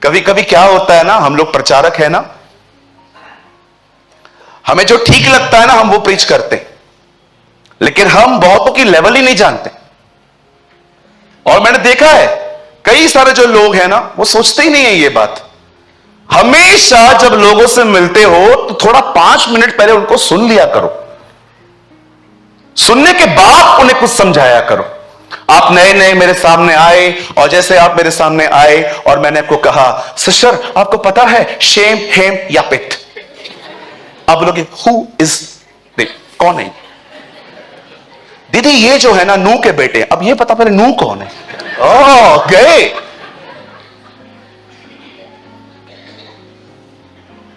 कभी कभी क्या होता है ना, हम लोग प्रचारक है ना, हमें जो ठीक लगता है ना हम वो प्रीच करते हैं, लेकिन हम बहुतों की लेवल ही नहीं जानते। और मैंने देखा है कई सारे जो लोग हैं ना वो सोचते ही नहीं है ये बात। हमेशा जब लोगों से मिलते हो तो थोड़ा 5 मिनट पहले उनको सुन लिया करो, सुनने के बाद उन्हें कुछ समझाया करो। आप नए नए मेरे सामने आए और जैसे आप मेरे सामने आए और मैंने आपको कहा सिस्टर आपको पता है शेम हेम यापित, आप बोलोगे हु इज, कौन है दीदी? ये जो है ना नू के बेटे। अब ये पता पहले नू कौन है? ओ गए।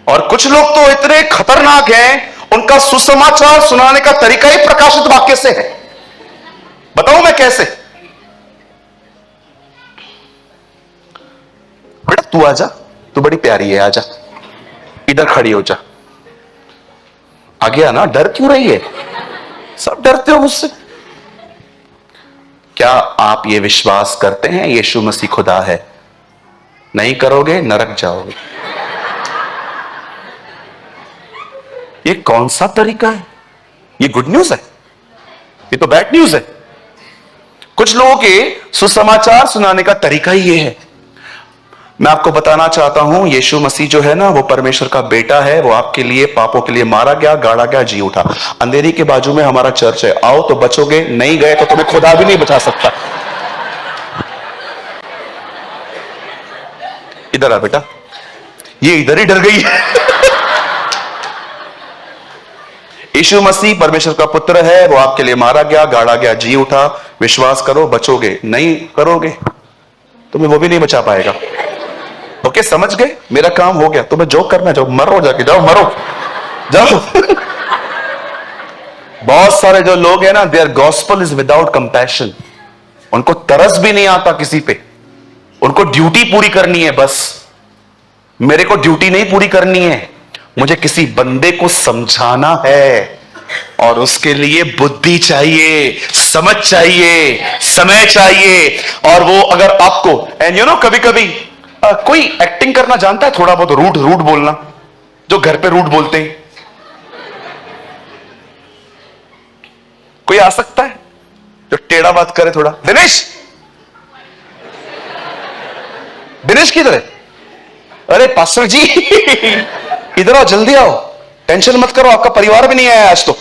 और कुछ लोग तो इतने खतरनाक हैं, उनका सुसमाचार सुनाने का तरीका ही प्रकाशित वाक्य से है। बताऊं मैं कैसे? बेटा तू आजा, तू बड़ी प्यारी है, आजा इधर खड़ी हो जा। आ गया ना, डर क्यों रही है? सब डरते हो मुझसे। क्या आप ये विश्वास करते हैं यीशु मसीह खुदा है? नहीं करोगे नरक जाओगे। ये कौन सा तरीका है? ये गुड न्यूज है? ये तो बैड न्यूज है। कुछ लोगों के सुसमाचार सुनाने का तरीका ही ये है। मैं आपको बताना चाहता हूं यीशु मसीह जो है ना वो परमेश्वर का बेटा है। वो आपके लिए पापों के लिए मारा गया, गाड़ा गया, जी उठा। अंधेरी के बाजू में हमारा चर्च है, आओ तो बचोगे, नहीं गए तो तुम्हें खुदा भी नहीं बचा सकता। इधर आ बेटा, ये इधर ही डर गई है। यीशु मसीह परमेश्वर का पुत्र है, वो आपके लिए मारा गया, गाड़ा गया, जी उठा। विश्वास करो बचोगे, नहीं करोगे तुम्हें वो भी नहीं बचा पाएगा। ओके समझ गए? मेरा काम हो गया, तुम्हें जो करना है जाओ, मरो जाके, जाओ मरो जाओ। बहुत सारे जो लोग हैं ना, there gospel is without compassion. उनको तरस भी नहीं आता किसी पे, उनको ड्यूटी पूरी करनी है बस। मेरे को ड्यूटी नहीं पूरी करनी है, मुझे किसी बंदे को समझाना है और उसके लिए बुद्धि चाहिए, समझ चाहिए, समय चाहिए। और वो अगर आपको एंड यू नो कभी कभी कोई एक्टिंग करना जानता है, थोड़ा बहुत रूड रूड बोलना, जो घर पे रूड बोलते हैं? कोई आ सकता है जो टेढ़ा बात करे थोड़ा? दिनेश, दिनेश किधर है? अरे पास्टर जी इधर आओ, जल्दी आओ, टेंशन मत करो, आपका परिवार भी नहीं आया आज तो।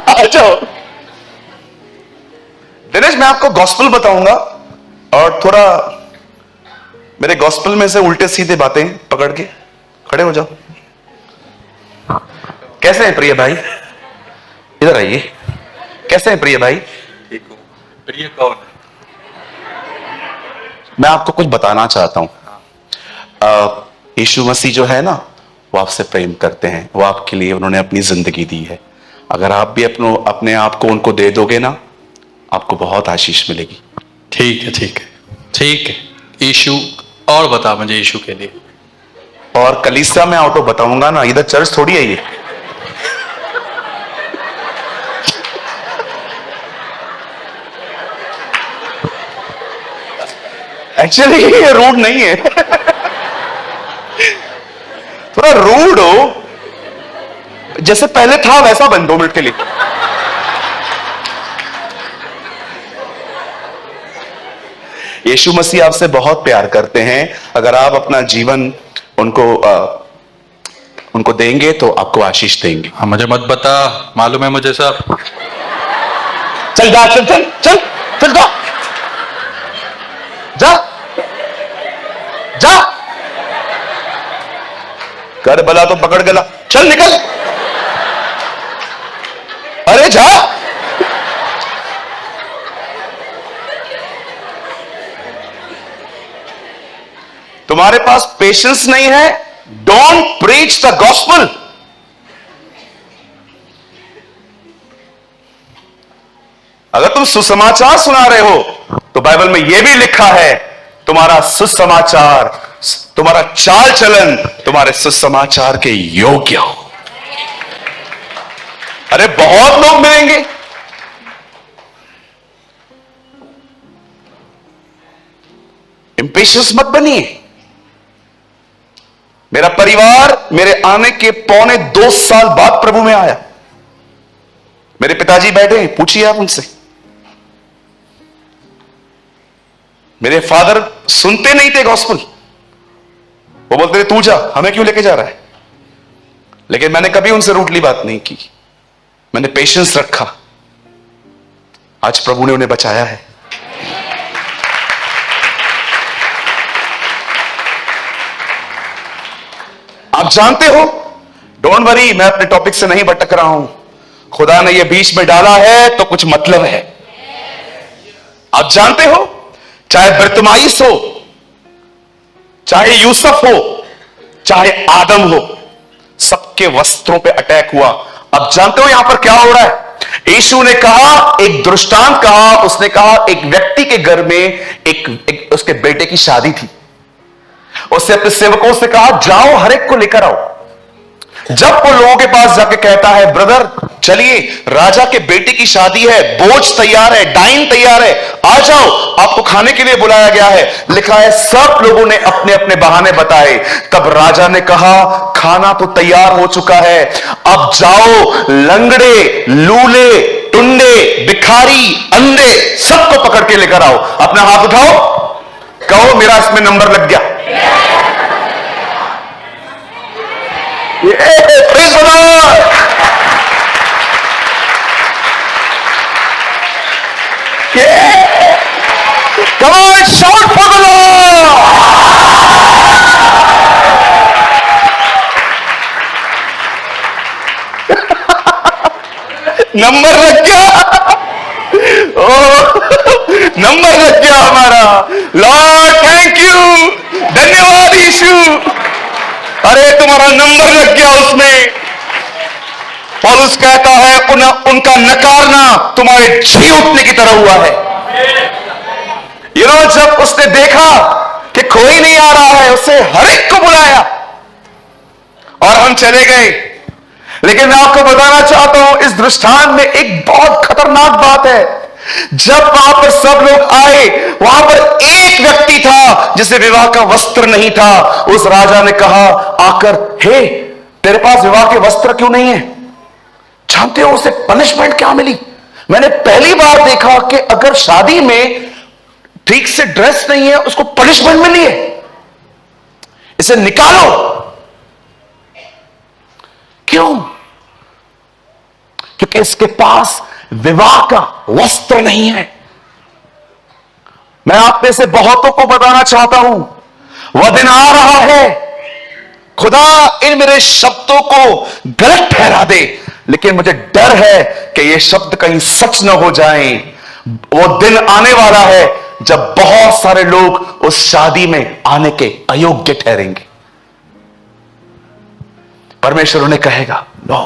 आ जाओ। दिनेश मैं आपको गॉस्पेल बताऊंगा और थोड़ा मेरे गॉस्पेल में से उल्टे सीधे बातें पकड़ के खड़े हो जाओ। कैसे हैं प्रिय भाई? इधर आइए। कैसे हैं प्रिय भाई? ठीक हूं। प्रिय कौन? मैं आपको कुछ बताना चाहता हूं। यीशु मसीह जो है ना वो आपसे प्रेम करते हैं, वो आपके लिए उन्होंने अपनी जिंदगी दी है। अगर आप भी अपने आप को उनको दे दोगे ना, आपको बहुत आशीष मिलेगी। ठीक है ठीक है ठीक है। यीशु और बता मुझे यीशु के लिए। और कलीसिया में आओ तो बताऊंगा ना, इधर चर्च थोड़ी है ये। एक्चुअली ये रूड नहीं है। थोड़ा रूड हो, जैसे पहले था वैसा बन 2 मिनट के लिए। यीशु मसीह आपसे बहुत प्यार करते हैं। अगर आप अपना जीवन उनको देंगे तो आपको आशीष देंगे। हाँ, मुझे मत बता, मालूम है मुझे सब। चल जा, चल चल चल चल जा जा जा, कर बला तो पकड़ गला, चल निकल, अरे जा। तुम्हारे पास पेशेंस नहीं है, डोंट प्रीच द गॉस्पेल। अगर तुम सुसमाचार सुना रहे हो तो बाइबल में यह भी लिखा है, तुम्हारा सुसमाचार, तुम्हारा चाल चलन तुम्हारे सुसमाचार के योग्य हो। अरे बहुत लोग मिलेंगे, इंपेशंस मत बनिए। मेरा परिवार मेरे आने के 2.25 साल बाद प्रभु में आया। मेरे पिताजी बैठे हैं, पूछिए आप उनसे। मेरे फादर सुनते नहीं थे गॉस्पेल, वो बोलते थे तू जा, हमें क्यों लेके जा रहा है। लेकिन मैंने कभी उनसे रूठली बात नहीं की, मैंने पेशेंस रखा। आज प्रभु ने उन्हें बचाया है। आप जानते हो, डोंट वरी, मैं अपने टॉपिक से नहीं भटक रहा हूं। खुदा ने यह बीच में डाला है तो कुछ मतलब है। आप जानते हो, चाहे बर्तमाइस हो, चाहे यूसुफ हो, चाहे आदम हो, सबके वस्त्रों पे अटैक हुआ। अब जानते हो यहां पर क्या हो रहा है। यीशु ने कहा, एक दृष्टांत कहा, उसने कहा एक व्यक्ति के घर में एक उसके बेटे की शादी थी। उसने अपने सेवकों से कहा जाओ हर एक को लेकर आओ। जब वो लोगों के पास जाके कहता है ब्रदर चलिए राजा के बेटे की शादी है, बोझ तैयार है, डाइन तैयार है, आ जाओ, आपको खाने के लिए बुलाया गया है। लिखा है सब लोगों ने अपने अपने बहाने बताए। तब राजा ने कहा खाना तो तैयार हो चुका है, अब जाओ लंगड़े, लूले, टुंडे, भिखारी, अंधे सबको पकड़ के लेकर आओ। अपना हाथ उठाओ, कहो मेरा इसमें नंबर लग गया। Praise the Lord. Come on, shout for the Lord. Number लग गया, नंबर लग गया हमारा। लॉर्ड थैंक यू, धन्यवाद यीशु। अरे तुम्हारा नंबर लग गया उसमें। पौलुस कहता है उनका नकारना तुम्हारे जी उठने की तरह हुआ है। जब उसने देखा कि कोई नहीं आ रहा है, उससे हर एक को बुलाया और हम चले गए। लेकिन मैं आपको बताना चाहता हूं इस दृष्टांत में एक बहुत खतरनाक बात है। जब वहां पर सब लोग आए, वहां पर एक व्यक्ति था जिसे विवाह का वस्त्र नहीं था। उस राजा ने कहा आकर, हे तेरे पास विवाह के वस्त्र क्यों नहीं है। जानते हो उसे पनिशमेंट क्या मिली। मैंने पहली बार देखा कि अगर शादी में ठीक से ड्रेस नहीं है उसको पनिशमेंट मिली है, इसे निकालो। क्यों? क्योंकि इसके पास विवाह का वस्त्र नहीं है। मैं आप में से बहुतों को बताना चाहता हूं, वह दिन आ रहा है, खुदा इन मेरे शब्दों को गलत ठहरा दे, लेकिन मुझे डर है कि ये शब्द कहीं सच न हो जाएं। वो दिन आने वाला है जब बहुत सारे लोग उस शादी में आने के अयोग्य ठहरेंगे। परमेश्वर उन्हें कहेगा no,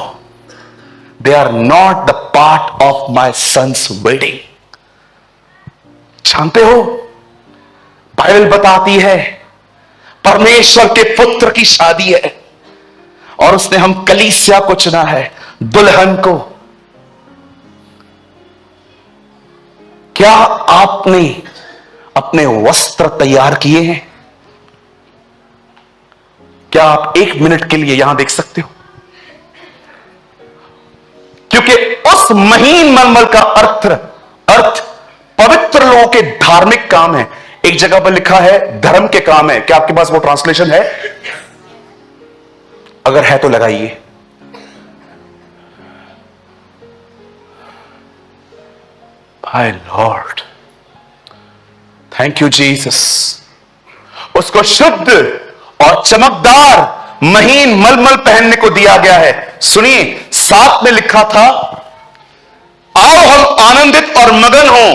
they are not the part of my son's wedding. जानते हो बाइबल बताती है परमेश्वर के पुत्र की शादी है और उसने हम कलीसिया को चुना है, दुल्हन को। क्या आपने अपने वस्त्र तैयार किए हैं? क्या आप 1 मिनट के लिए यहां देख सकते हो? क्योंकि उस महीन मलमल का अर्थ पवित्र लोगों के धार्मिक काम है। एक जगह पर लिखा है धर्म के काम है। क्या आपके पास वो ट्रांसलेशन है? अगर है तो लगाइए। My Lord, thank you Jesus. उसको शुद्ध और चमकदार महीन मलमल पहनने को दिया गया है। सुनिए, 7 में लिखा था, आओ हम आनंदित और मगन हो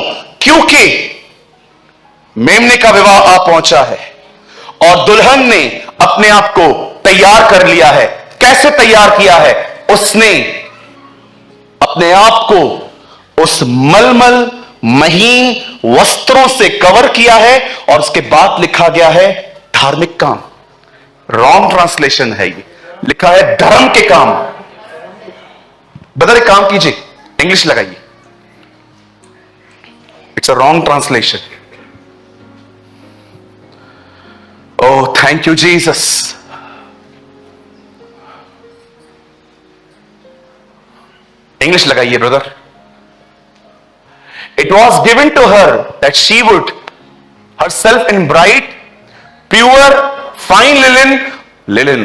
क्योंकि मेमने का विवाह आ पहुंचा है और दुल्हन ने अपने आप को तैयार कर लिया है। कैसे तैयार किया है? उसने अपने आप को उस मलमल महीन वस्त्रों से कवर किया है। और उसके बाद लिखा गया है धार्मिक काम। रॉन्ग ट्रांसलेशन है ये, लिखा है धर्म के काम। बदल काम कीजिए, इंग्लिश लगाइए। It's a wrong translation. Oh thank you Jesus. English लगाइए brother. It was given to her that she would herself in bright, pure, fine linen.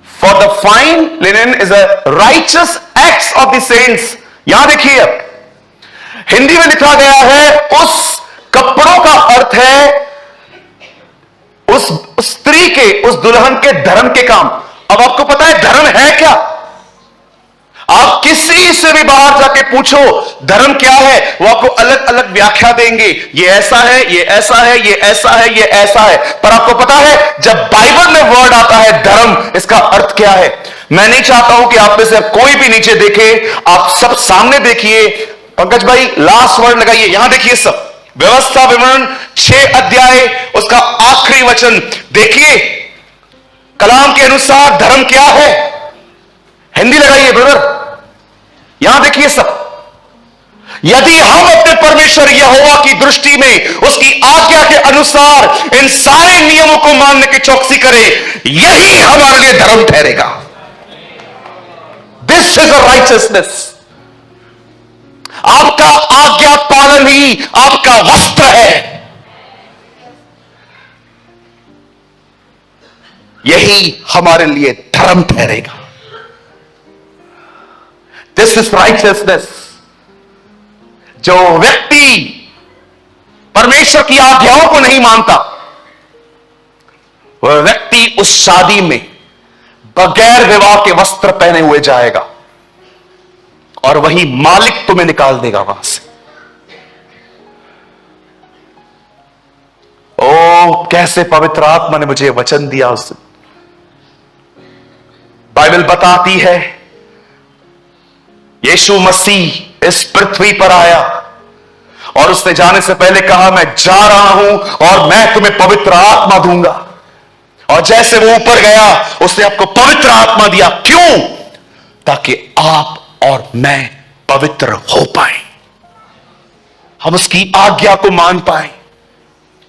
For the fine linen is a righteous acts of the saints. यहां देखिए, अब हिंदी में लिखा गया है उस कपड़ों का अर्थ है उस स्त्री के, उस दुल्हन के धर्म के काम। अब आपको पता है धर्म है क्या? आप किसी से भी बाहर जाके पूछो धर्म क्या है, वो आपको अलग अलग व्याख्या देंगे। ये ऐसा है, ये ऐसा है, ये ऐसा है, ये ऐसा है। पर आपको पता है जब बाइबल में वर्ड आता है धर्म, इसका अर्थ क्या है? मैं नहीं चाहता हूं कि आप में से कोई भी नीचे देखे, आप सब सामने देखिए। पंकज भाई लास्ट वर्ड लगाइए, यहां देखिए सब। व्यवस्था विवरण 6 अध्याय, उसका आखिरी वचन देखिए। कलाम के अनुसार धर्म क्या है? हिंदी लगाइए ब्रदर, यहां देखिए सब। यदि हम अपने परमेश्वर यहोवा की दृष्टि में उसकी आज्ञा के अनुसार इन सारे नियमों को मानने की चौकसी करें, यही हमारे लिए धर्म ठहरेगा। This is a righteousness. आपका आज्ञा पालन ही आपका वस्त्र है। यही हमारे लिए धर्म ठहरेगा। This is righteousness. जो व्यक्ति परमेश्वर की आज्ञाओं को नहीं मानता, वह व्यक्ति उस शादी में बगैर विवाह के वस्त्र पहने हुए जाएगा और वही मालिक तुम्हें निकाल देगा वहां से। ओ कैसे पवित्र आत्मा ने मुझे वचन दिया उस दिन। बाइबल बताती है यीशु मसीह इस पृथ्वी पर आया और उसने जाने से पहले कहा, मैं जा रहा हूं और मैं तुम्हें पवित्र आत्मा दूंगा। और जैसे वो ऊपर गया, उसने आपको पवित्र आत्मा दिया। क्यों? ताकि आप और मैं पवित्र हो पाए, हम उसकी आज्ञा को मान पाए।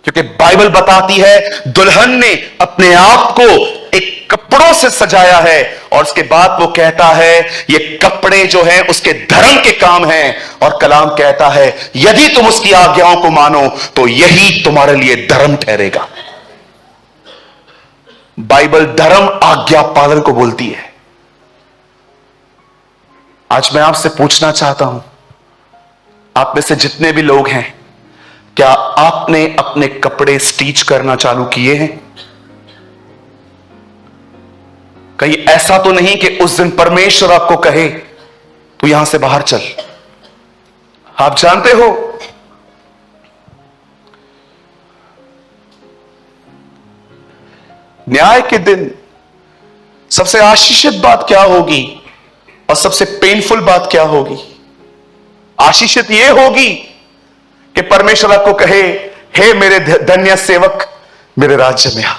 क्योंकि बाइबल बताती है दुल्हन ने अपने आप को एक कपड़ों से सजाया है और उसके बाद वो कहता है ये कपड़े जो हैं उसके धर्म के काम हैं। और कलाम कहता है यदि तुम उसकी आज्ञाओं को मानो तो यही तुम्हारे लिए धर्म ठहरेगा। बाइबल धर्म आज्ञा पालन को बोलती है। आज मैं आपसे पूछना चाहता हूं, आप में से जितने भी लोग हैं, क्या आपने अपने कपड़े स्टीच करना चालू किए हैं? कहीं ऐसा तो नहीं कि उस दिन परमेश्वर आपको कहे तू यहां से बाहर चल। आप जानते हो न्याय के दिन सबसे आशीषित बात क्या होगी और सबसे पेनफुल बात क्या होगी? आशीषित यह होगी कि परमेश्वर आपको कहे, हे मेरे धन्य सेवक, मेरे राज्य में आ।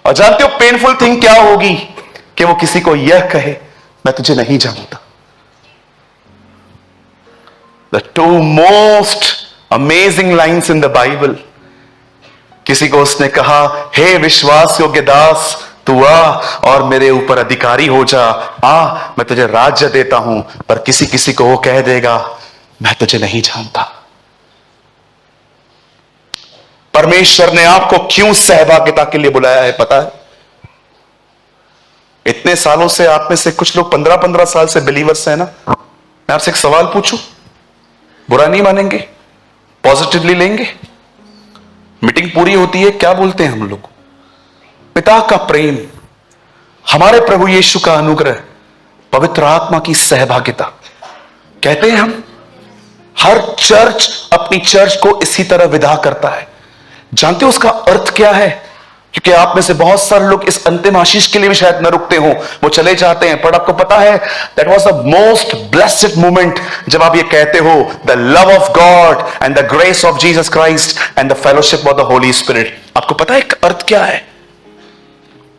और जानते हो पेनफुल थिंग क्या होगी? कि वो किसी को यह कहे, मैं तुझे नहीं जानता। The 2 most amazing lines in the Bible. किसी को उसने कहा, हे विश्वास योग्य दास, तू आ और मेरे ऊपर अधिकारी हो जा, आ मैं तुझे राज्य देता हूं। पर किसी किसी को वो कह देगा, मैं तुझे नहीं जानता। परमेश्वर ने आपको क्यों सहभागिता के लिए बुलाया है पता है? इतने सालों से आप में से कुछ लोग 15-15 साल से बिलीवर्स हैं ना। मैं आपसे एक सवाल पूछूं, बुरा नहीं मानेंगे? पॉजिटिवली लेंगे? मीटिंग पूरी होती है, क्या बोलते हैं हम लोग? पिता का प्रेम, हमारे प्रभु यीशु का अनुग्रह, पवित्र आत्मा की सहभागिता कहते हैं हम। हर चर्च अपनी चर्च को इसी तरह विदा करता है। जानते हो उसका अर्थ क्या है? क्योंकि आप में से बहुत सारे लोग इस अंतिम आशीष के लिए भी शायद न रुकते हो, वो चले जाते हैं। पर आपको पता है, that was the most blessed moment जब आप ये कहते हो, the love of God and the grace of Jesus Christ and the fellowship of the Holi spirit. आपको पता है अर्थ क्या है?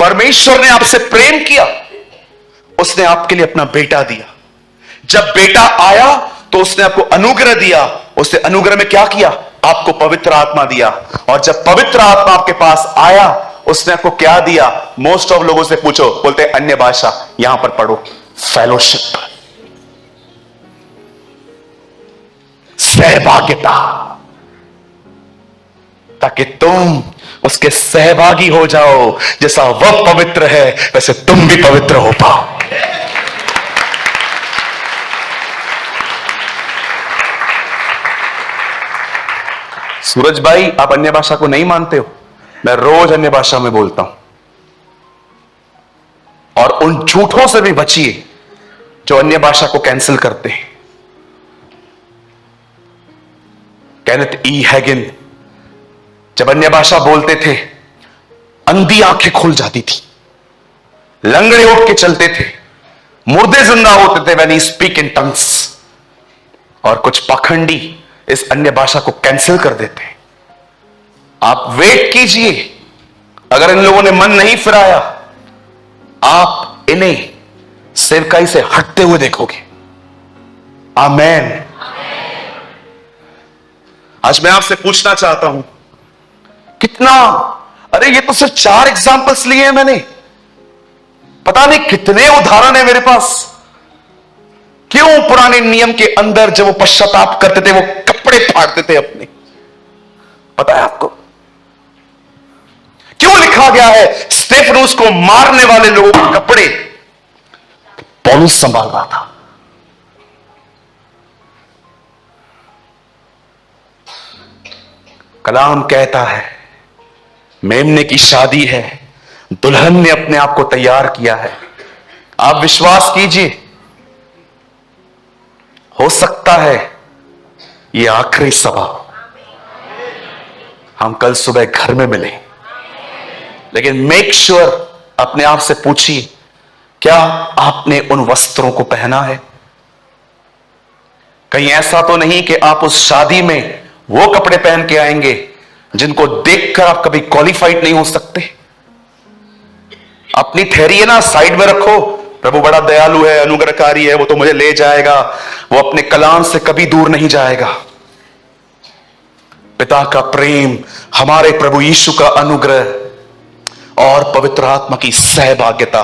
परमेश्वर ने आपसे प्रेम किया, उसने आपके लिए अपना बेटा दिया। जब बेटा आया तो उसने आपको अनुग्रह दिया। उसने अनुग्रह में क्या किया? आपको पवित्र आत्मा दिया। और जब पवित्र आत्मा आपके पास आया, उसने आपको क्या दिया? मोस्ट ऑफ लोगों से पूछो, बोलते अन्य भाषा। यहां पर पढ़ो, फेलोशिप, सहभागिता, ताकि तुम उसके सहभागी हो जाओ। जैसा वह पवित्र है वैसे तुम भी पवित्र हो पाओ। सूरज भाई, आप अन्य भाषा को नहीं मानते हो? मैं रोज अन्य भाषा में बोलता हूं। और उन झूठों से भी बचिए जो अन्य भाषा को कैंसिल करते हैं। केनेथ ई हैगिन जब अन्य भाषा बोलते थे, अंधी आंखें खुल जाती थी, लंगड़े उठ के चलते थे, मुर्दे जिंदा होते थे when he speak in tongues. और कुछ पाखंडी इस अन्य भाषा को कैंसिल कर देते। आप वेट कीजिए, अगर इन लोगों ने मन नहीं फिराया, आप इन्हें सेवकाई से हटते हुए देखोगे। आमेन। आज मैं आपसे पूछना चाहता हूं, कितना, अरे ये तो सिर्फ 4 एग्जाम्पल्स लिए हैं मैंने, पता नहीं कितने उदाहरण है मेरे पास। क्यों पुराने नियम के अंदर जब वो पश्चाताप करते थे, वो कपड़े फाड़ते थे अपने? पता है आपको क्यों लिखा गया है? स्तेफनुस को मारने वाले लोगों के कपड़े पौलुस संभाल रहा था। कलाम कहता है, मेमने की शादी है, दुल्हन ने अपने आप को तैयार किया है। आप विश्वास कीजिए, हो सकता है ये आखिरी सभा, हम कल सुबह घर में मिलें। लेकिन मेक श्योर, अपने आप से पूछिए, क्या आपने उन वस्त्रों को पहना है? कहीं ऐसा तो नहीं कि आप उस शादी में वो कपड़े पहन के आएंगे जिनको देखकर आप कभी क्वालिफाइड नहीं हो सकते। अपनी थ्योरी है ना साइड में रखो, प्रभु बड़ा दयालु है, अनुग्रहकारी है, वो तो मुझे ले जाएगा। वो अपने कलाम से कभी दूर नहीं जाएगा। पिता का प्रेम, हमारे प्रभु यीशु का अनुग्रह और पवित्र आत्मा की सहभागिता।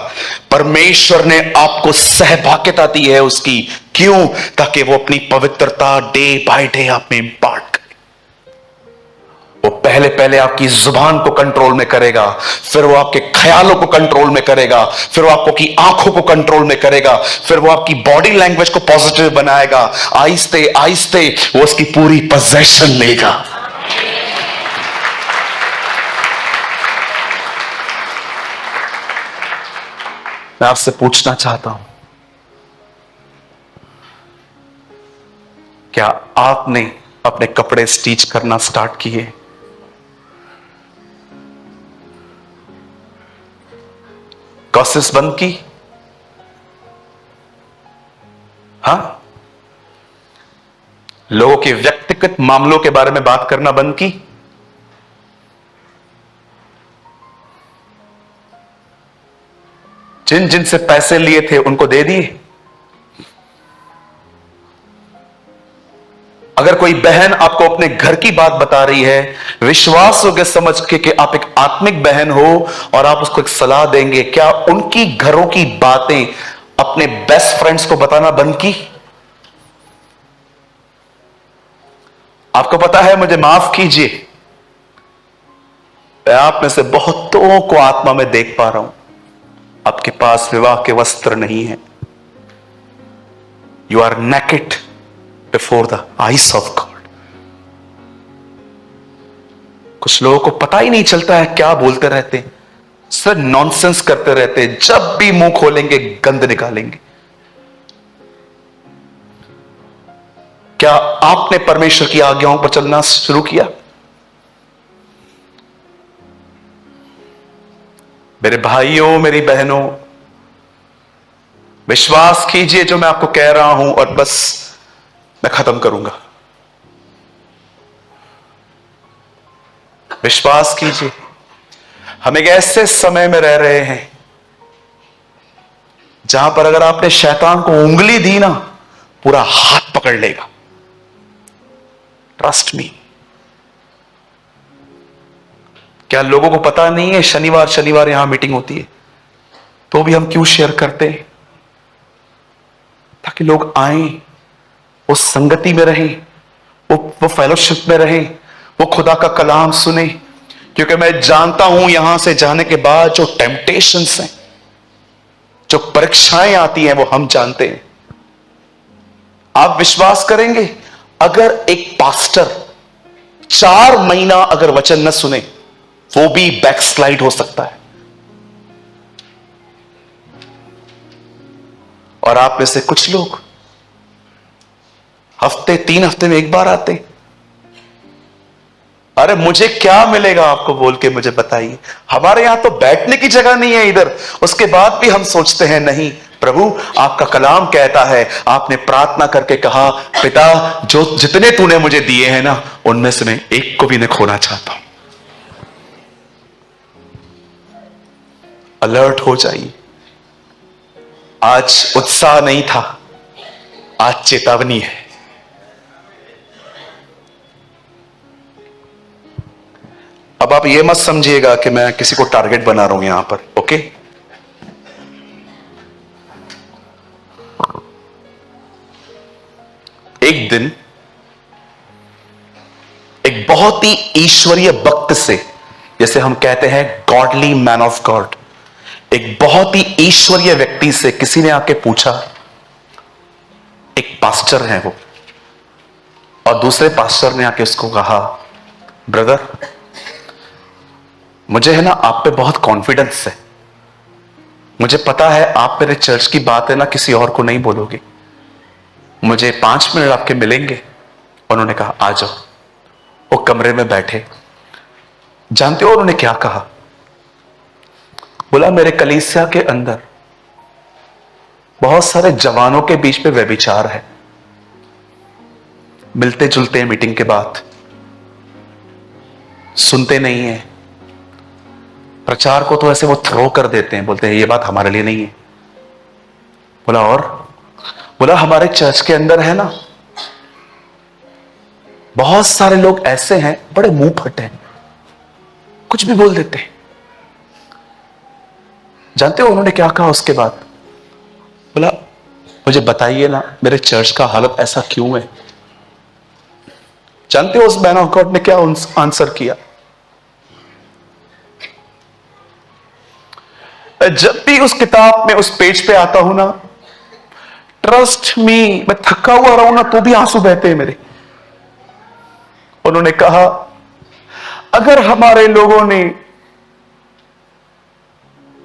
परमेश्वर ने आपको सहभागिता दी है उसकी। क्यों? ताकि वो अपनी पवित्रता डे बाय डे आप में इंपार्ट करे। वो पहले पहले आपकी जुबान को कंट्रोल में करेगा, फिर वो आपके ख्यालों को कंट्रोल में करेगा, फिर वो आपकी आंखों को कंट्रोल में करेगा, फिर वो आपकी बॉडी लैंग्वेज को पॉजिटिव बनाएगा। आहिस्ते आहिस्ते वो उसकी पूरी पोजेशन लेगा। मैं आपसे पूछना चाहता हूं, क्या आपने अपने कपड़े स्टिच करना स्टार्ट किए? गॉसिप्स बंद की? हां? लोगों के व्यक्तिगत मामलों के बारे में बात करना बंद की? जिन जिन से पैसे लिए थे उनको दे दिए? अगर कोई बहन आपको अपने घर की बात बता रही है, विश्वास योग्य समझ के कि आप एक आत्मिक बहन हो और आप उसको एक सलाह देंगे, क्या उनकी घरों की बातें अपने बेस्ट फ्रेंड्स को बताना बंद की? आपको पता है, मुझे माफ कीजिए, मैं आप में से बहुतों को आत्मा में देख पा रहा हूं, आपके पास विवाह के वस्त्र नहीं है। You are naked before the eyes of God. कुछ लोगों को पता ही नहीं चलता है क्या बोलते रहते हैं, सर नॉनसेंस करते रहते हैं, जब भी मुंह खोलेंगे गंद निकालेंगे। क्या आपने परमेश्वर की आज्ञाओं पर चलना शुरू किया? मेरे भाइयों, मेरी बहनों, विश्वास कीजिए जो मैं आपको कह रहा हूं, और बस मैं खत्म करूंगा। विश्वास कीजिए, हम एक ऐसे समय में रह रहे हैं जहां पर अगर आपने शैतान को उंगली दी ना, पूरा हाथ पकड़ लेगा। Trust me. क्या लोगों को पता नहीं है शनिवार शनिवार यहां मीटिंग होती है? तो भी हम क्यों शेयर करते हैं? ताकि लोग आए, वो संगति में रहें, वो फेलोशिप में रहें, वो खुदा का कलाम सुने। क्योंकि मैं जानता हूं यहां से जाने के बाद जो टेम्पटेशंस हैं, जो परीक्षाएं आती हैं, वो हम जानते हैं। आप विश्वास करेंगे, अगर एक पास्टर 4 महीना अगर वचन न सुने, वो भी बैकस्लाइड हो सकता है। और आप में से कुछ लोग 3 हफ्ते में एक बार आते। अरे मुझे क्या मिलेगा आपको बोल के मुझे बताइए। हमारे यहां तो बैठने की जगह नहीं है इधर, उसके बाद भी हम सोचते हैं नहीं प्रभु आपका कलाम कहता है, आपने प्रार्थना करके कहा पिता जो जितने तूने मुझे दिए हैं ना, उनमें से मैं एक को भी नहीं खोना चाहता हूं। अलर्ट हो जाइए। आज उत्साह नहीं था, आज चेतावनी है। अब आप ये मत समझिएगा कि मैं किसी को टारगेट बना रहा हूं यहां पर, ओके? एक दिन एक बहुत ही ईश्वरीय भक्त से, जैसे हम कहते हैं गॉडली मैन ऑफ गॉड, एक बहुत ही ईश्वरीय व्यक्ति से किसी ने आके पूछा, एक पास्टर है वो, और दूसरे पास्टर ने आके उसको कहा ब्रदर मुझे है ना आप पे बहुत कॉन्फिडेंस है, मुझे पता है आप मेरे चर्च की बात है ना किसी और को नहीं बोलोगे, मुझे 5 मिनट आपके मिलेंगे? उन्होंने कहा आ जाओ। वो कमरे में बैठे, जानते हो उन्होंने क्या कहा? बोला मेरे कलीसिया के अंदर बहुत सारे जवानों के बीच में व्यभिचार है, मिलते जुलते हैं मीटिंग के बाद, सुनते नहीं है, प्रचार को तो ऐसे वो थ्रो कर देते हैं, बोलते हैं ये बात हमारे लिए नहीं है। बोला और? बोला हमारे चर्च के अंदर है ना बहुत सारे लोग ऐसे हैं, बड़े मुंह फटे हैं, कुछ भी बोल देते हैं। जानते हो उन्होंने क्या कहा उसके बाद? बोला मुझे बताइए ना मेरे चर्च का हालत ऐसा क्यों है? जानते हो उस मैन ऑफ गॉड ने क्या आंसर किया? जब भी उस किताब में उस पेज पे आता हूं ना, ट्रस्ट मी, मैं थका हुआ रहा हूं ना तो भी आंसू बहते हैं मेरे। उन्होंने कहा अगर हमारे लोगों ने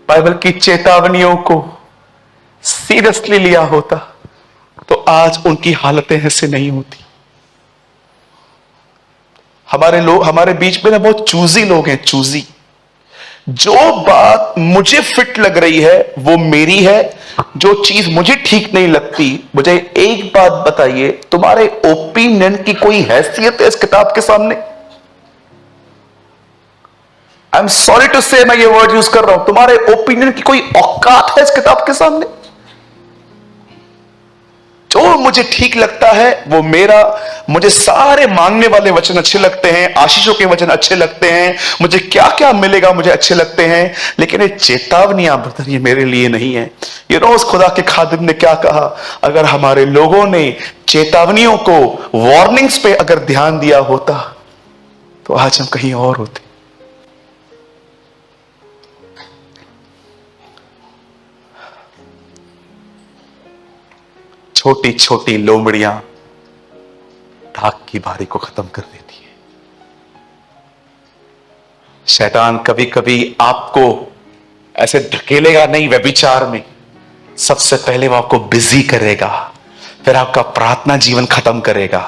बाइबल की चेतावनियों को सीरियसली लिया होता तो आज उनकी हालतें ऐसे नहीं होती। हमारे बीच में ना बहुत चूजी लोग हैं, चूजी। जो बात मुझे फिट लग रही है वो मेरी है, जो चीज मुझे ठीक नहीं लगती, मुझे एक बात बताइए, तुम्हारे ओपिनियन की कोई हैसियत है इस किताब के सामने? आई एम सॉरी टू से मैं ये वर्ड यूज कर रहा हूं, तुम्हारे ओपिनियन की कोई औकात है इस किताब के सामने? जो जो मुझे ठीक लगता है वो मेरा, मुझे सारे मांगने वाले वचन अच्छे लगते हैं, आशीषों के वचन अच्छे लगते हैं, मुझे क्या क्या मिलेगा मुझे अच्छे लगते हैं, लेकिन ये चेतावनियां ब्रदर ये मेरे लिए नहीं है। ये रोज खुदा के खादिम ने क्या कहा, अगर हमारे लोगों ने चेतावनियों को, वार्निंग्स पे अगर ध्यान दिया होता तो आज हम कहीं और होते। छोटी छोटी लोमड़ियां ढाक की बारी को खत्म कर देती है। शैतान कभी कभी आपको ऐसे धकेलेगा नहीं व्यभिचार में, सबसे पहले वो आपको बिजी करेगा, फिर आपका प्रार्थना जीवन खत्म करेगा।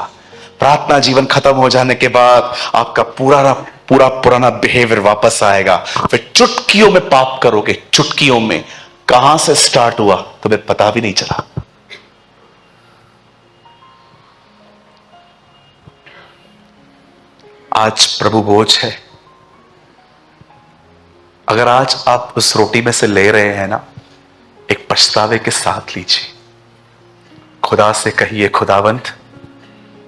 प्रार्थना जीवन खत्म हो जाने के बाद आपका पूरा पुराना बिहेवियर वापस आएगा, फिर चुटकियों में पाप करोगे। चुटकियों में कहां से स्टार्ट हुआ तुम्हें पता भी नहीं चला। आज प्रभु भोज है, अगर आज आप उस रोटी में से ले रहे हैं ना, एक पछतावे के साथ लीजिए। खुदा से कहिए, खुदावंत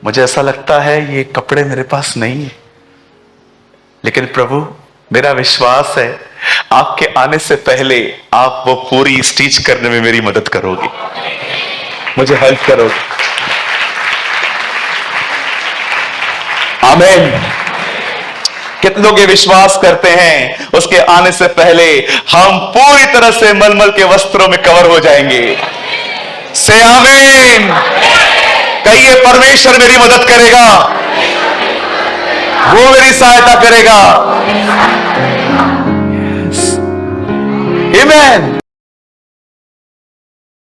मुझे ऐसा लगता है ये कपड़े मेरे पास नहीं है, लेकिन प्रभु मेरा विश्वास है आपके आने से पहले आप वो पूरी स्टिच करने में मेरी मदद करोगे, मुझे हेल्प करोगे। आमीन। कितने लोग ये विश्वास करते हैं उसके आने से पहले हम पूरी तरह से मलमल के वस्त्रों में कवर हो जाएंगे? से आमीन। कहिए, परमेश्वर मेरी मदद करेगा, वो मेरी सहायता करेगा। आमीन।